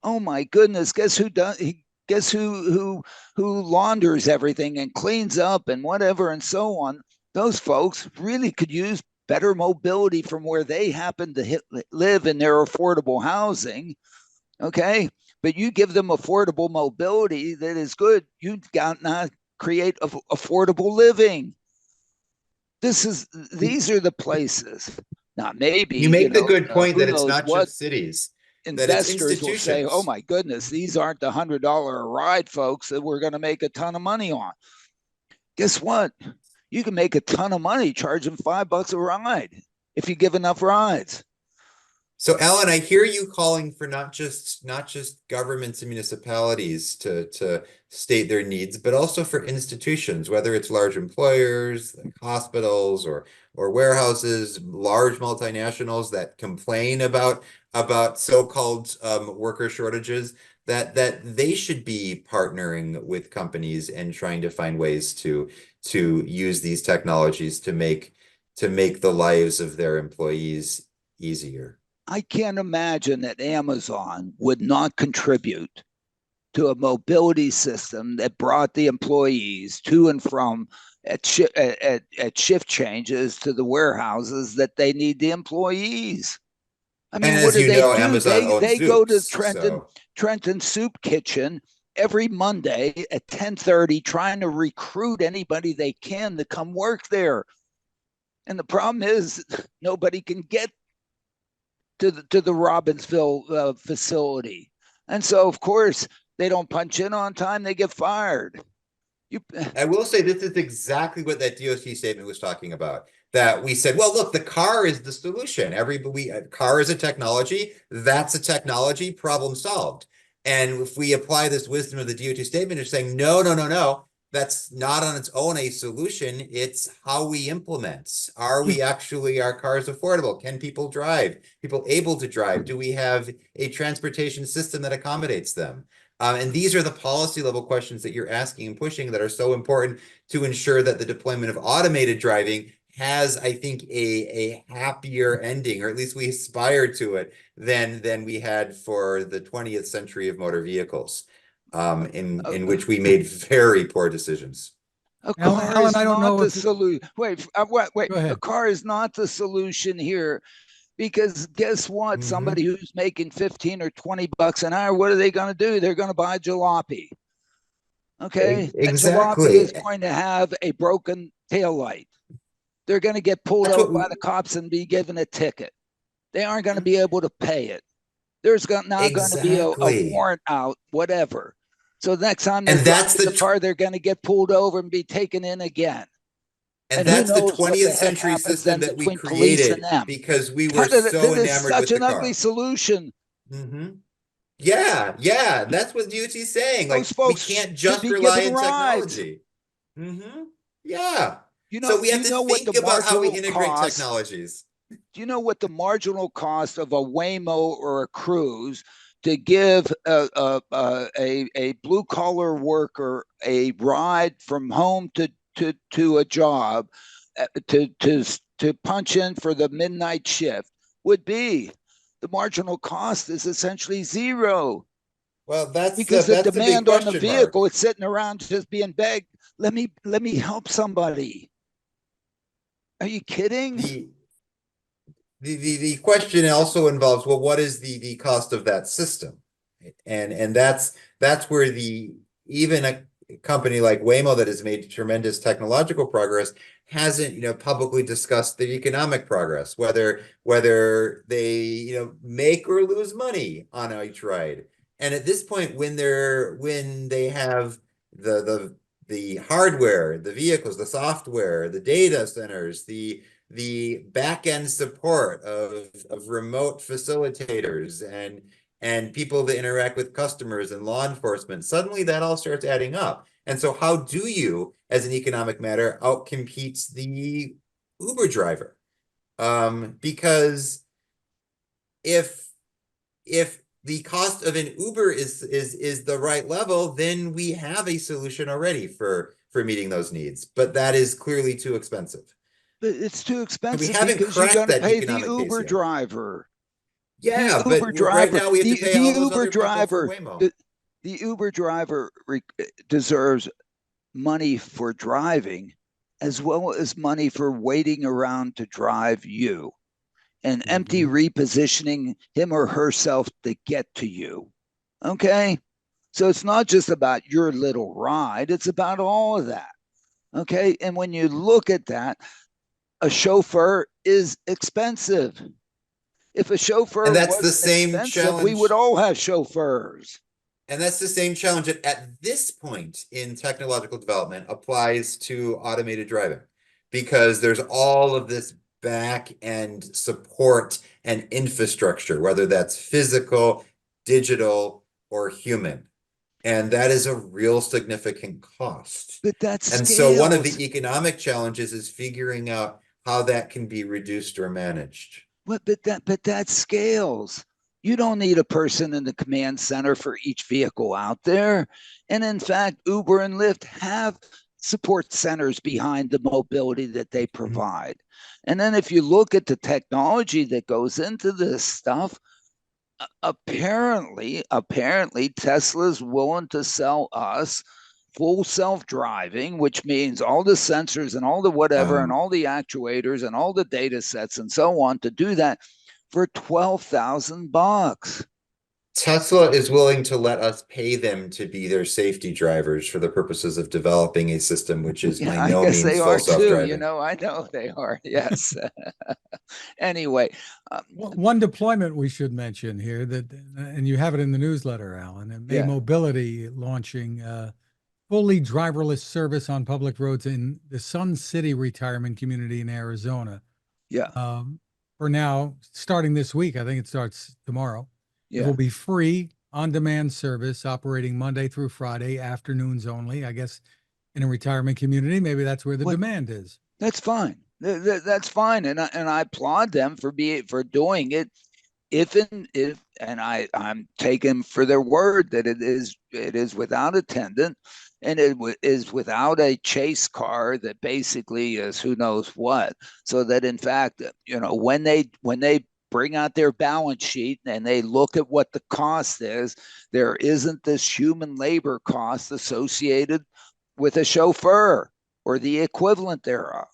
Oh my goodness, guess who launders everything and cleans up and whatever and so on. Those folks really could use better mobility from where they happen to live in their affordable housing. Okay, but you give them affordable mobility that is good, you got not create affordable living. These are the places. Now maybe you make the good point that it's not what just cities, that it's investors will say, oh institutions. my goodness, these aren't the $100 a ride folks that we're going to make a ton of money on. Guess what? You can make a ton of money charging $5 a ride if you give enough rides. So, Alan, I hear you calling for not just governments and municipalities to state their needs, but also for institutions, whether it's large employers like hospitals or warehouses, large multinationals that complain about so-called worker shortages, that they should be partnering with companies and trying to find ways to use these technologies to make the lives of their employees easier. I can't imagine that Amazon would not contribute to a mobility system that brought the employees to and from at shift changes to the warehouses that they need the employees. I And mean, what as do you they know, do? Amazon owns They go to Zoops, so Trenton Soup Kitchen every Monday at 10:30 trying to recruit anybody they can to come work there. And the problem is nobody can get to the Robbinsville facility. And so, of course, they don't punch in on time, they get fired. You, I will say this is exactly what that DOT statement was talking about. That we said, well, look, the car is the solution. Car is a technology. That's a technology, problem solved. And if we apply this wisdom of the DOT statement, it's saying, no, no, no, no. That's not on its own a solution. It's how we implement. Are our cars affordable? Can people drive? People able to drive? Do we have a transportation system that accommodates them? And these are the policy level questions that you're asking and pushing that are so important to ensure that the deployment of automated driving has, I think, a happier ending, or at least we aspire to it, than we had for the 20th century of motor vehicles, in which we made very poor decisions. A Alan, car Alan, is I don't not know the if solution. Wait, wait. go A ahead. car is not the solution here because guess what? Mhm. Somebody who's making 15 or 20 bucks an hour, what are they going to do? They're going to buy jalopy. Okay. That jalopy is Exactly. going to have a broken tail light. They're going to get pulled That's over what by we the cops and be given a ticket. They aren't going to be able to pay it. There's not going to be a exactly. warrant out, whatever. So the next time they're And driving that's the car, they're going to get pulled over and be taken in again. And who the knows what the 20th heck century happens system then that we between police and created them. because we were God, so that is enamored such with the an ugly car. solution. Mm-hmm. Yeah, yeah, that's what DOT's saying. Those Like, we folks can't should just be rely given on rides. technology. Mm-hmm. Yeah. So we Do have you to know what the think about how we marginal integrate cost? technologies. Do you know what the marginal cost of a Waymo or a Cruise to give a blue collar worker a ride from home to a job to punch in for the midnight shift would be? The marginal cost is essentially zero Well, because the that's the big demand on the question mark. vehicle is sitting around just being begged. Let me help somebody. Are you kidding? The the question also involves, well, what is the cost of that system? And that's where the even a company like Waymo that has made tremendous technological progress hasn't, publicly discussed the economic progress, whether they, make or lose money on each ride. And at this point, when they have the hardware, the vehicles, the software, the data centers, the back end support of remote facilitators and people that interact with customers and law enforcement, suddenly that all starts adding up. And so how do you, as an economic matter, outcompete the Uber driver? Because if if the cost of an Uber is the right level, then we have a solution already for meeting those needs. But that is clearly too expensive. But it's too And we expensive haven't because you cracked got to that pay the economic case Uber yet. driver. The Yeah, but Uber right driver, now we have to pay the all those Uber other people for driver, Waymo. the Uber driver deserves money for driving as well as money for waiting around to drive you and empty Mhm. repositioning him or herself to get to you. Okay? So it's not just about your little ride, it's about all of that. Okay? And when you look at that, a chauffeur is expensive. If a And chauffeur that's the wasn't same expensive, we would challenge. all have chauffeurs. And that's the same challenge at this point in technological development applies to automated driving because there's all of this back end support and infrastructure, whether that's physical, digital, or human. And that is a real significant cost. But that And so one of scales. the economic challenges is figuring out how that can be reduced or managed. But that scales. You don't need a person in the command center for each vehicle out there. And in fact, Uber and Lyft have support centers behind the mobility that they provide. And then if you look at the technology that goes into this stuff, apparently Tesla's willing to sell us full self-driving, which means all the sensors and all the whatever and all the actuators and all the data sets and so on to do that for $12,000. Tesla is willing to let us pay them to be their safety drivers for the purposes of developing a system which is by I no guess means they full are too. self-driving. I know they are. Yes. Anyway, One deployment we should mention here that, and you have it in the newsletter, Alan, and May Yeah. Mobility launching fully driverless service on public roads in the Sun City retirement community in Arizona. yeah, For now, starting this week, I think it starts tomorrow. It yeah. will be free on-demand service operating Monday through Friday, afternoons only. I guess in a retirement community, maybe that's where the What- demand is. That's fine. That's fine, and I applaud them for doing it. If I'm taken for their word that it is without attendant, and is without a chase car that basically is who knows what. So that in fact, when they bring out their balance sheet and they look at what the cost is, there isn't this human labor cost associated with a chauffeur or the equivalent thereof.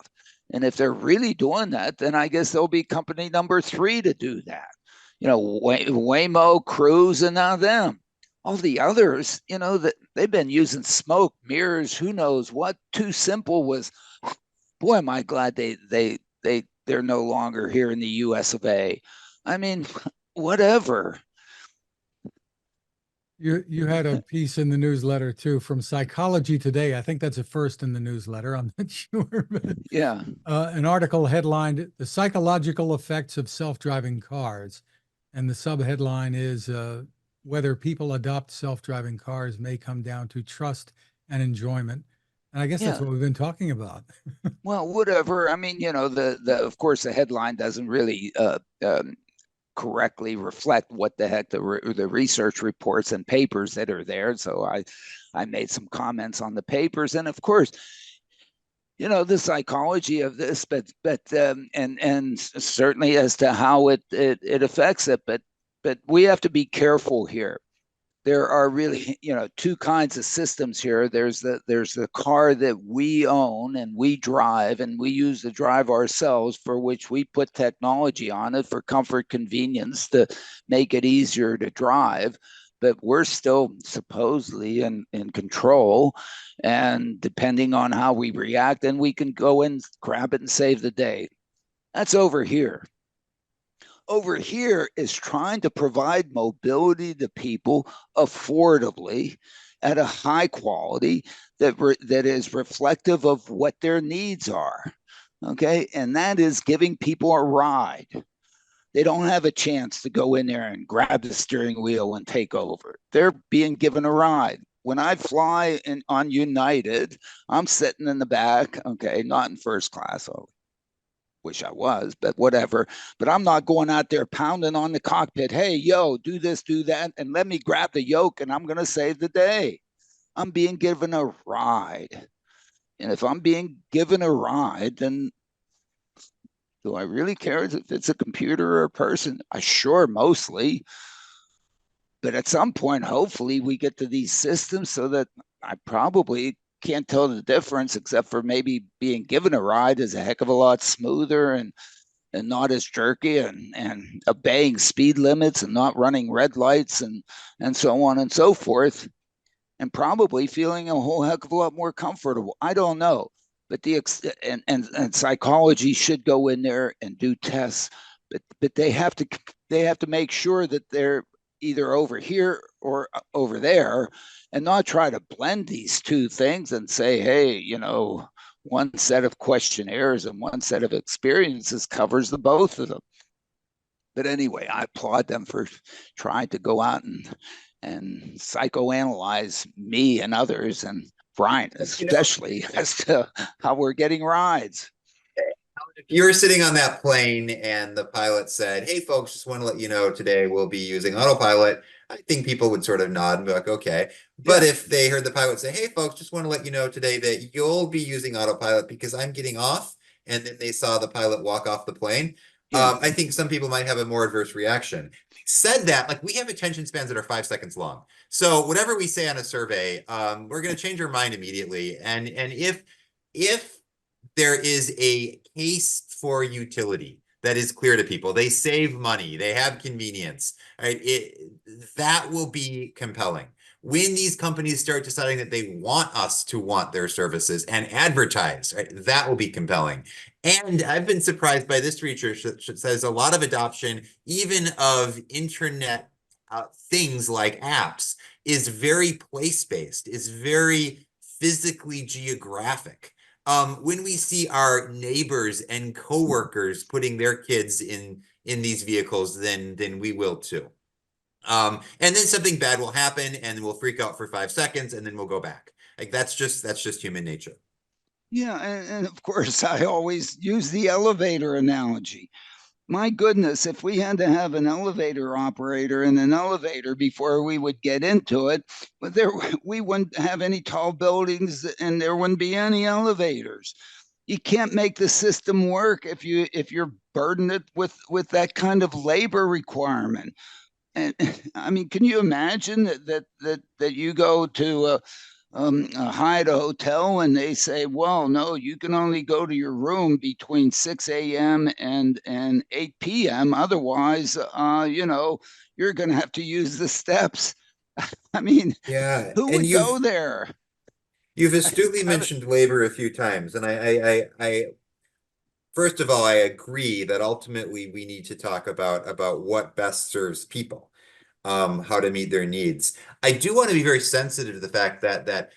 And if they're really doing that, then I guess there'll be company number 3 to do that. Waymo, Cruise, and now them. All the others, that they've been using smoke, mirrors, who knows what. Too Simple was, boy, am I glad they're no longer here in the U.S. of A. I mean, whatever. You had a piece in the newsletter too from Psychology Today. I think that's a first in the newsletter. I'm not sure, but Yeah. An article headlined "The Psychological Effects of Self-Driving Cars," and the subheadline is whether people adopt self-driving cars may come down to trust and enjoyment. And I guess that's Yeah. what we've been talking about. Well, whatever. I mean, the of course the headline doesn't really correctly reflect what the heck the research reports and papers that are there. So I made some comments on the papers, and of course, the psychology of this, but and certainly as to how it affects it, but we have to be careful here. There are really, two kinds of systems here. There's the car that we own and we drive and we use to drive ourselves, for which we put technology on it for comfort, convenience, to make it easier to drive. But we're still supposedly in control, and depending on how we react, then we can go and grab it and save the day. That's over here. Over here is trying to provide mobility to people affordably at a high quality that is reflective of what their needs are. Okay. And that is giving people a ride. They don't have a chance to go in there and grab the steering wheel and take over. They're being given a ride. When I fly on United, I'm sitting in the back, okay, not in first class. Wish I was, but whatever. But I'm not going out there pounding on the cockpit. Hey, yo, do this, do that, and let me grab the yoke and I'm going to save the day. I'm being given a ride. And if I'm being given a ride, then do I really care if it's a computer or a person? I sure mostly. But at some point, hopefully, we get to these systems so that I probably can't tell the difference, except for maybe being given a ride is a heck of a lot smoother and not as jerky, and obeying speed limits and not running red lights and so on and so forth, and probably feeling a whole heck of a lot more comfortable. I don't know, but and psychology should go in there and do tests, but they have to make sure that they're either over here or over there, and not try to blend these two things and say, hey, one set of questionnaires and one set of experiences covers the both of them. But anyway, I applaud them for trying to go out and psychoanalyze me and others, and Brian especially, as to how we're getting rides. If you were sitting on that plane and the pilot said, "Hey, folks, just want to let you know today we'll be using autopilot," I think people would sort of nod and be like, "Okay." But if they heard the pilot say, "Hey, folks, just want to let you know today that you'll be using autopilot because I'm getting off," and then they saw the pilot walk off the plane, I think some people might have a more adverse reaction. Said that, like, we have attention spans that are 5 seconds long. So whatever we say on a survey, we're going to change our mind immediately. And if there is a case for utility that is clear to people, they save money, they have convenience, right? That will be compelling. When these companies start deciding that they want us to want their services and advertise, right, that will be compelling. And I've been surprised by this research that says a lot of adoption, even of internet things like apps, is very place-based, is very physically geographic. When we see our neighbors and coworkers putting their kids in these vehicles, then we will too. And then something bad will happen, and we'll freak out for 5 seconds, and then we'll go back. Like that's just human nature. Yeah, and of course, I always use the elevator analogy. My goodness, if we had to have an elevator operator in an elevator before we would get into it, but there we wouldn't have any tall buildings and there wouldn't be any elevators. You can't make the system work if you're burdened it with that kind of labor requirement. And I mean, can you imagine that you go to Hyatt a hotel and they say, well, no, you can only go to your room between 6 a.m. and 8 p.m. Otherwise, you're going to have to use the steps. I mean, Yeah, who and would go there? you've astutely mentioned labor a few times, and I first of all, I agree that ultimately we need to talk about what best serves people, how to meet their needs. I do want to be very sensitive to the fact that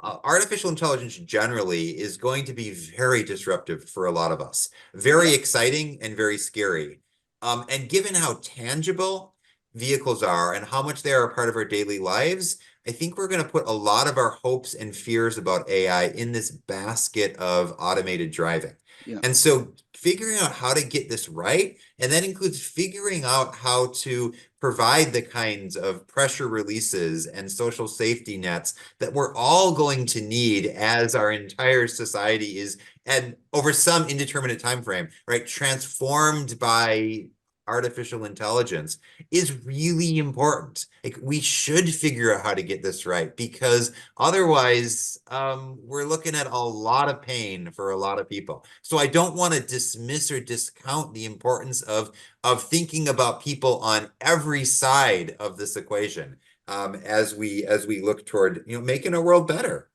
artificial intelligence generally is going to be very disruptive for a lot of us, very exciting and very scary. And given how tangible vehicles are and how much they are a part of our daily lives, I think we're going to put a lot of our hopes and fears about AI in this basket of automated driving. Yeah. And so figuring out how to get this right, and that includes figuring out how to provide the kinds of pressure releases and social safety nets that we're all going to need as our entire society is, and over some indeterminate time frame, right, transformed by artificial intelligence, is really important. Like, we should figure out how to get this right, because otherwise, we're looking at a lot of pain for a lot of people. So I don't want to dismiss or discount the importance of thinking about people on every side of this equation, as we look toward making our world better.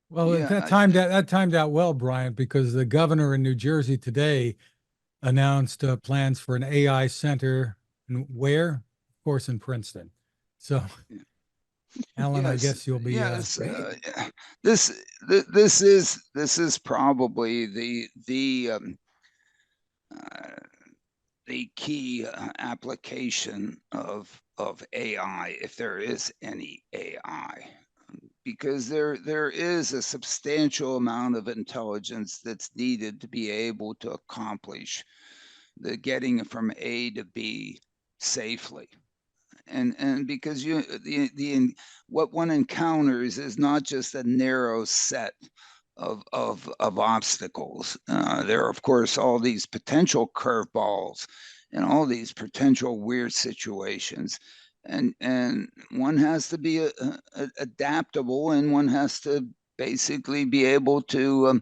Well, that timed out well, Brian, because the governor in New Jersey today announced plans for an AI center. Where? Of course, in Princeton. So, Alan, I guess you'll be this is probably the key application of AI, if there is any AI, because there is a substantial amount of intelligence that's needed to be able to accomplish the getting from A to B safely. And because what one encounters is not just a narrow set of obstacles. There are, of course, all these potential curveballs and all these potential weird situations. And one has to be adaptable, and one has to basically be able to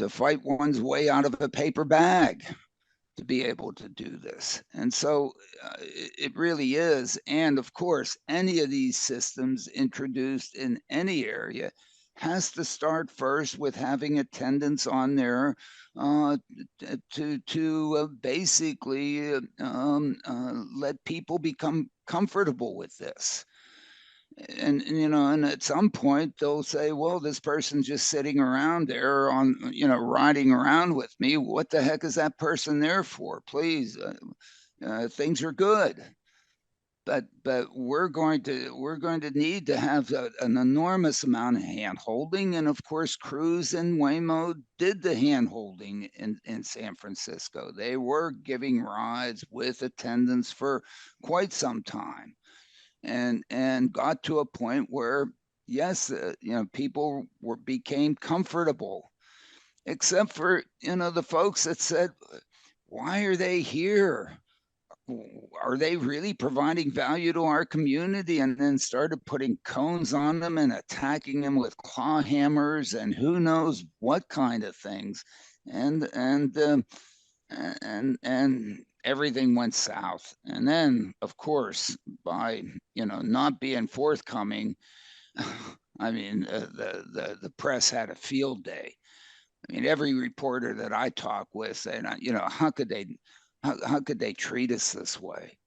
fight one's way out of a paper bag to be able to do this. And so it really is. And of course, any of these systems introduced in any area has to start first with having attendants on there to basically let people become comfortable with this. And at some point they'll say, well, this person's just sitting around there on, riding around with me. What the heck is that person there for? Please, things are good. But we're going to need to have an enormous amount of hand holding. And of course, Cruz and Waymo did the hand holding in San Francisco. They were giving rides with attendants for quite some time, and got to a point where, yes, people became comfortable, except for the folks that said, why are they here? Are they really providing value to our community? And then started putting cones on them and attacking them with claw hammers and who knows what kind of things. And everything went south. And then, of course, by not being forthcoming, I mean, the press had a field day. I mean, every reporter that I talk with said, how could they treat us this way?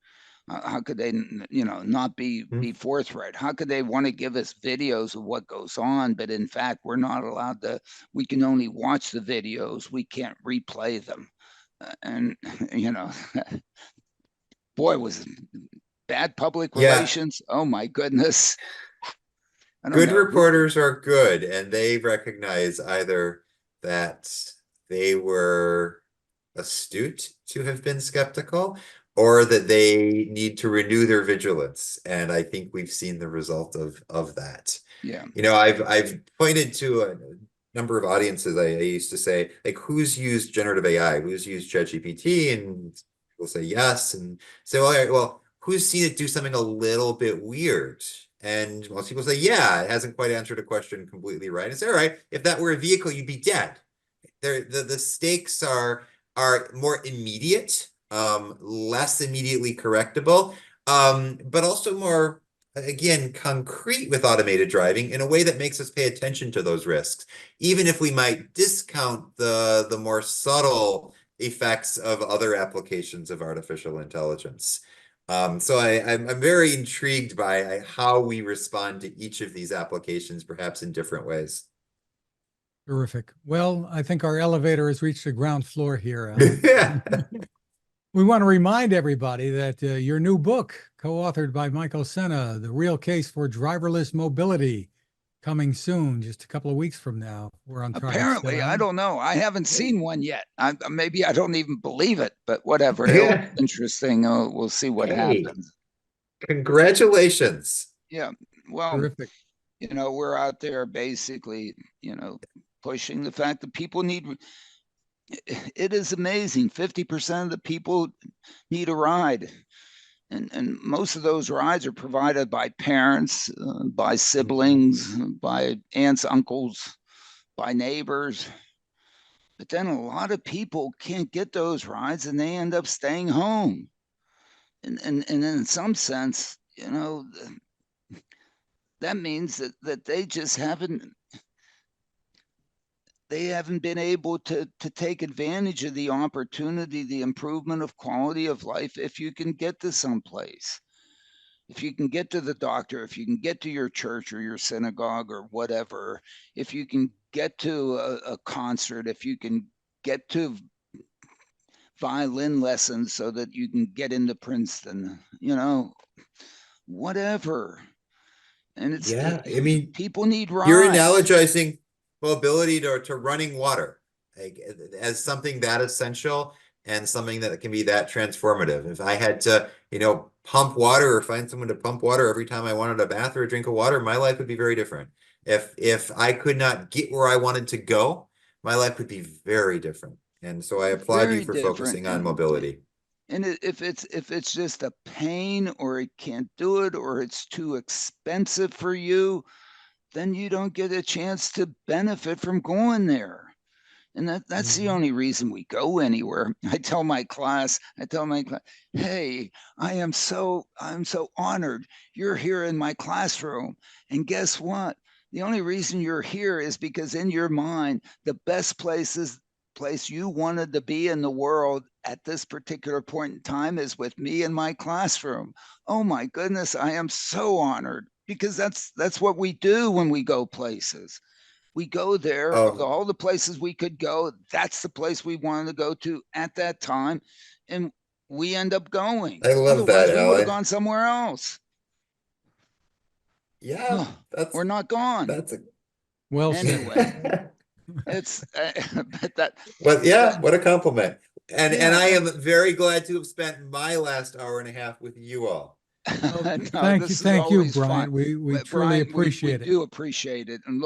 How could they, not be forthright? How could they want to give us videos of what goes on, but in fact, we're not allowed to? We can only watch the videos. We can't replay them. And boy, was bad public Yeah. relations. Oh my goodness. I don't Good know. reporters are good, and they recognize either that they were astute to have been skeptical, or that they need to renew their vigilance. And I think we've seen the result of that. Yeah. I've pointed to a number of audiences. I used to say, like, who's used generative AI? Who's used ChatGPT? And people say yes. And say, well, all right, well, who's seen it do something a little bit weird? And most people say, yeah, it hasn't quite answered a question completely right. And say, all right, if that were a vehicle, you'd be dead. The stakes are more immediate, less immediately correctable, but also more, again, concrete with automated driving in a way that makes us pay attention to those risks, even if we might discount the more subtle effects of other applications of artificial intelligence. So I'm very intrigued by how we respond to each of these applications, perhaps in different ways. Terrific. Well, I think our elevator has reached the ground floor here, Alan. Yeah. We want to remind everybody that your new book, co-authored by Michael Sena, The Real Case for Driverless Mobility, coming soon, just a couple of weeks from now. We're on target. Apparently, I don't know. I haven't seen one yet. Maybe I don't even believe it, but whatever. Yeah. It'll be interesting. We'll see what happens. Congratulations. Yeah. Well, Terrific. we're out there basically, pushing the fact that people need. It is amazing. 50% of the people need a ride. And most of those rides are provided by parents, by siblings, by aunts, uncles, by neighbors. But then a lot of people can't get those rides and they end up staying home. And in some sense, that means that they just haven't been able to take advantage of the opportunity, the improvement of quality of life if you can get to someplace. If you can get to the doctor, if you can get to your church or your synagogue or whatever, if you can get to a concert, if you can get to violin lessons so that you can get into Princeton, whatever. And Yeah, I mean, people need you're rides. analogizing mobility to running water, like, as something that essential and something that can be that transformative. If I had to, pump water or find someone to pump water every time I wanted a bath or a drink of water, my life would be very different. If I could not get where I wanted to go, my life would be very different. And so I applaud you Very for different. focusing on mobility. And if it's just a pain, or it can't do it, or it's too expensive for you, then you don't get a chance to benefit from going there. And that's the only reason we go anywhere. I tell my class, hey, I'm so honored you're here in my classroom. And guess what? The only reason you're here is because in your mind, the best place you wanted to be in the world at this particular point in time is with me in my classroom. Oh my goodness, I am so honored. because that's what we do when we go places. We go there, Oh, all the places we could go. That's the place we wanted to go to at that time, and we end up going. I love that, Otherwise, we would have Alan. gone somewhere else. Yeah, We're not gone. that's a Well said. Anyway, it's but that. well, yeah, what a compliment. And Yeah, I am very glad to have spent my last hour and a half with you all. Well, No, thank you, this is thank you, always Brian. fun. We But truly Brian, appreciate we it. do appreciate it. And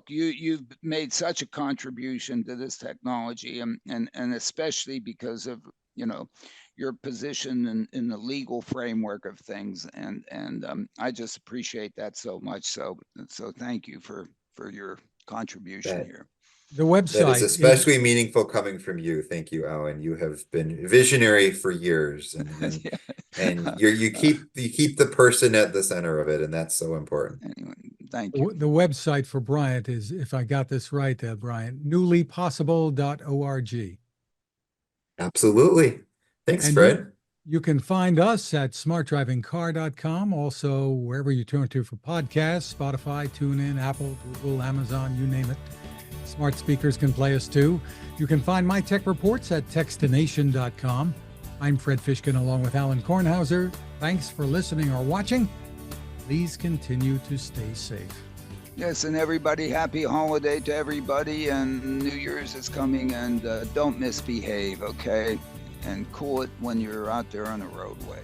you've made such a contribution to this technology, and especially because of your position in the legal framework of things, and I just appreciate that so much. So thank you for your contribution That here. The that is website is especially meaningful coming from you. Thank you, Alan. You have been visionary for years, Yeah. and you keep the person at the center of it, and that's so important. Anyway, thank you. the website for Bryant is, if I got this right, Bryant, newlypossible.org. Absolutely. Thanks, And Fred. you can find us at smartdrivingcar.com, also wherever you turn to for podcasts, Spotify, TuneIn, Apple, Google, Amazon, you name it. Smart speakers can play us too. You can find my tech reports at textination.com. I'm Fred Fishkin along with Alan Kornhauser. Thanks for listening or watching. Please continue to stay safe. Yes, and everybody, happy holiday to everybody, and New Year's is coming, and don't misbehave, okay? And cool it when you're out there on the roadway.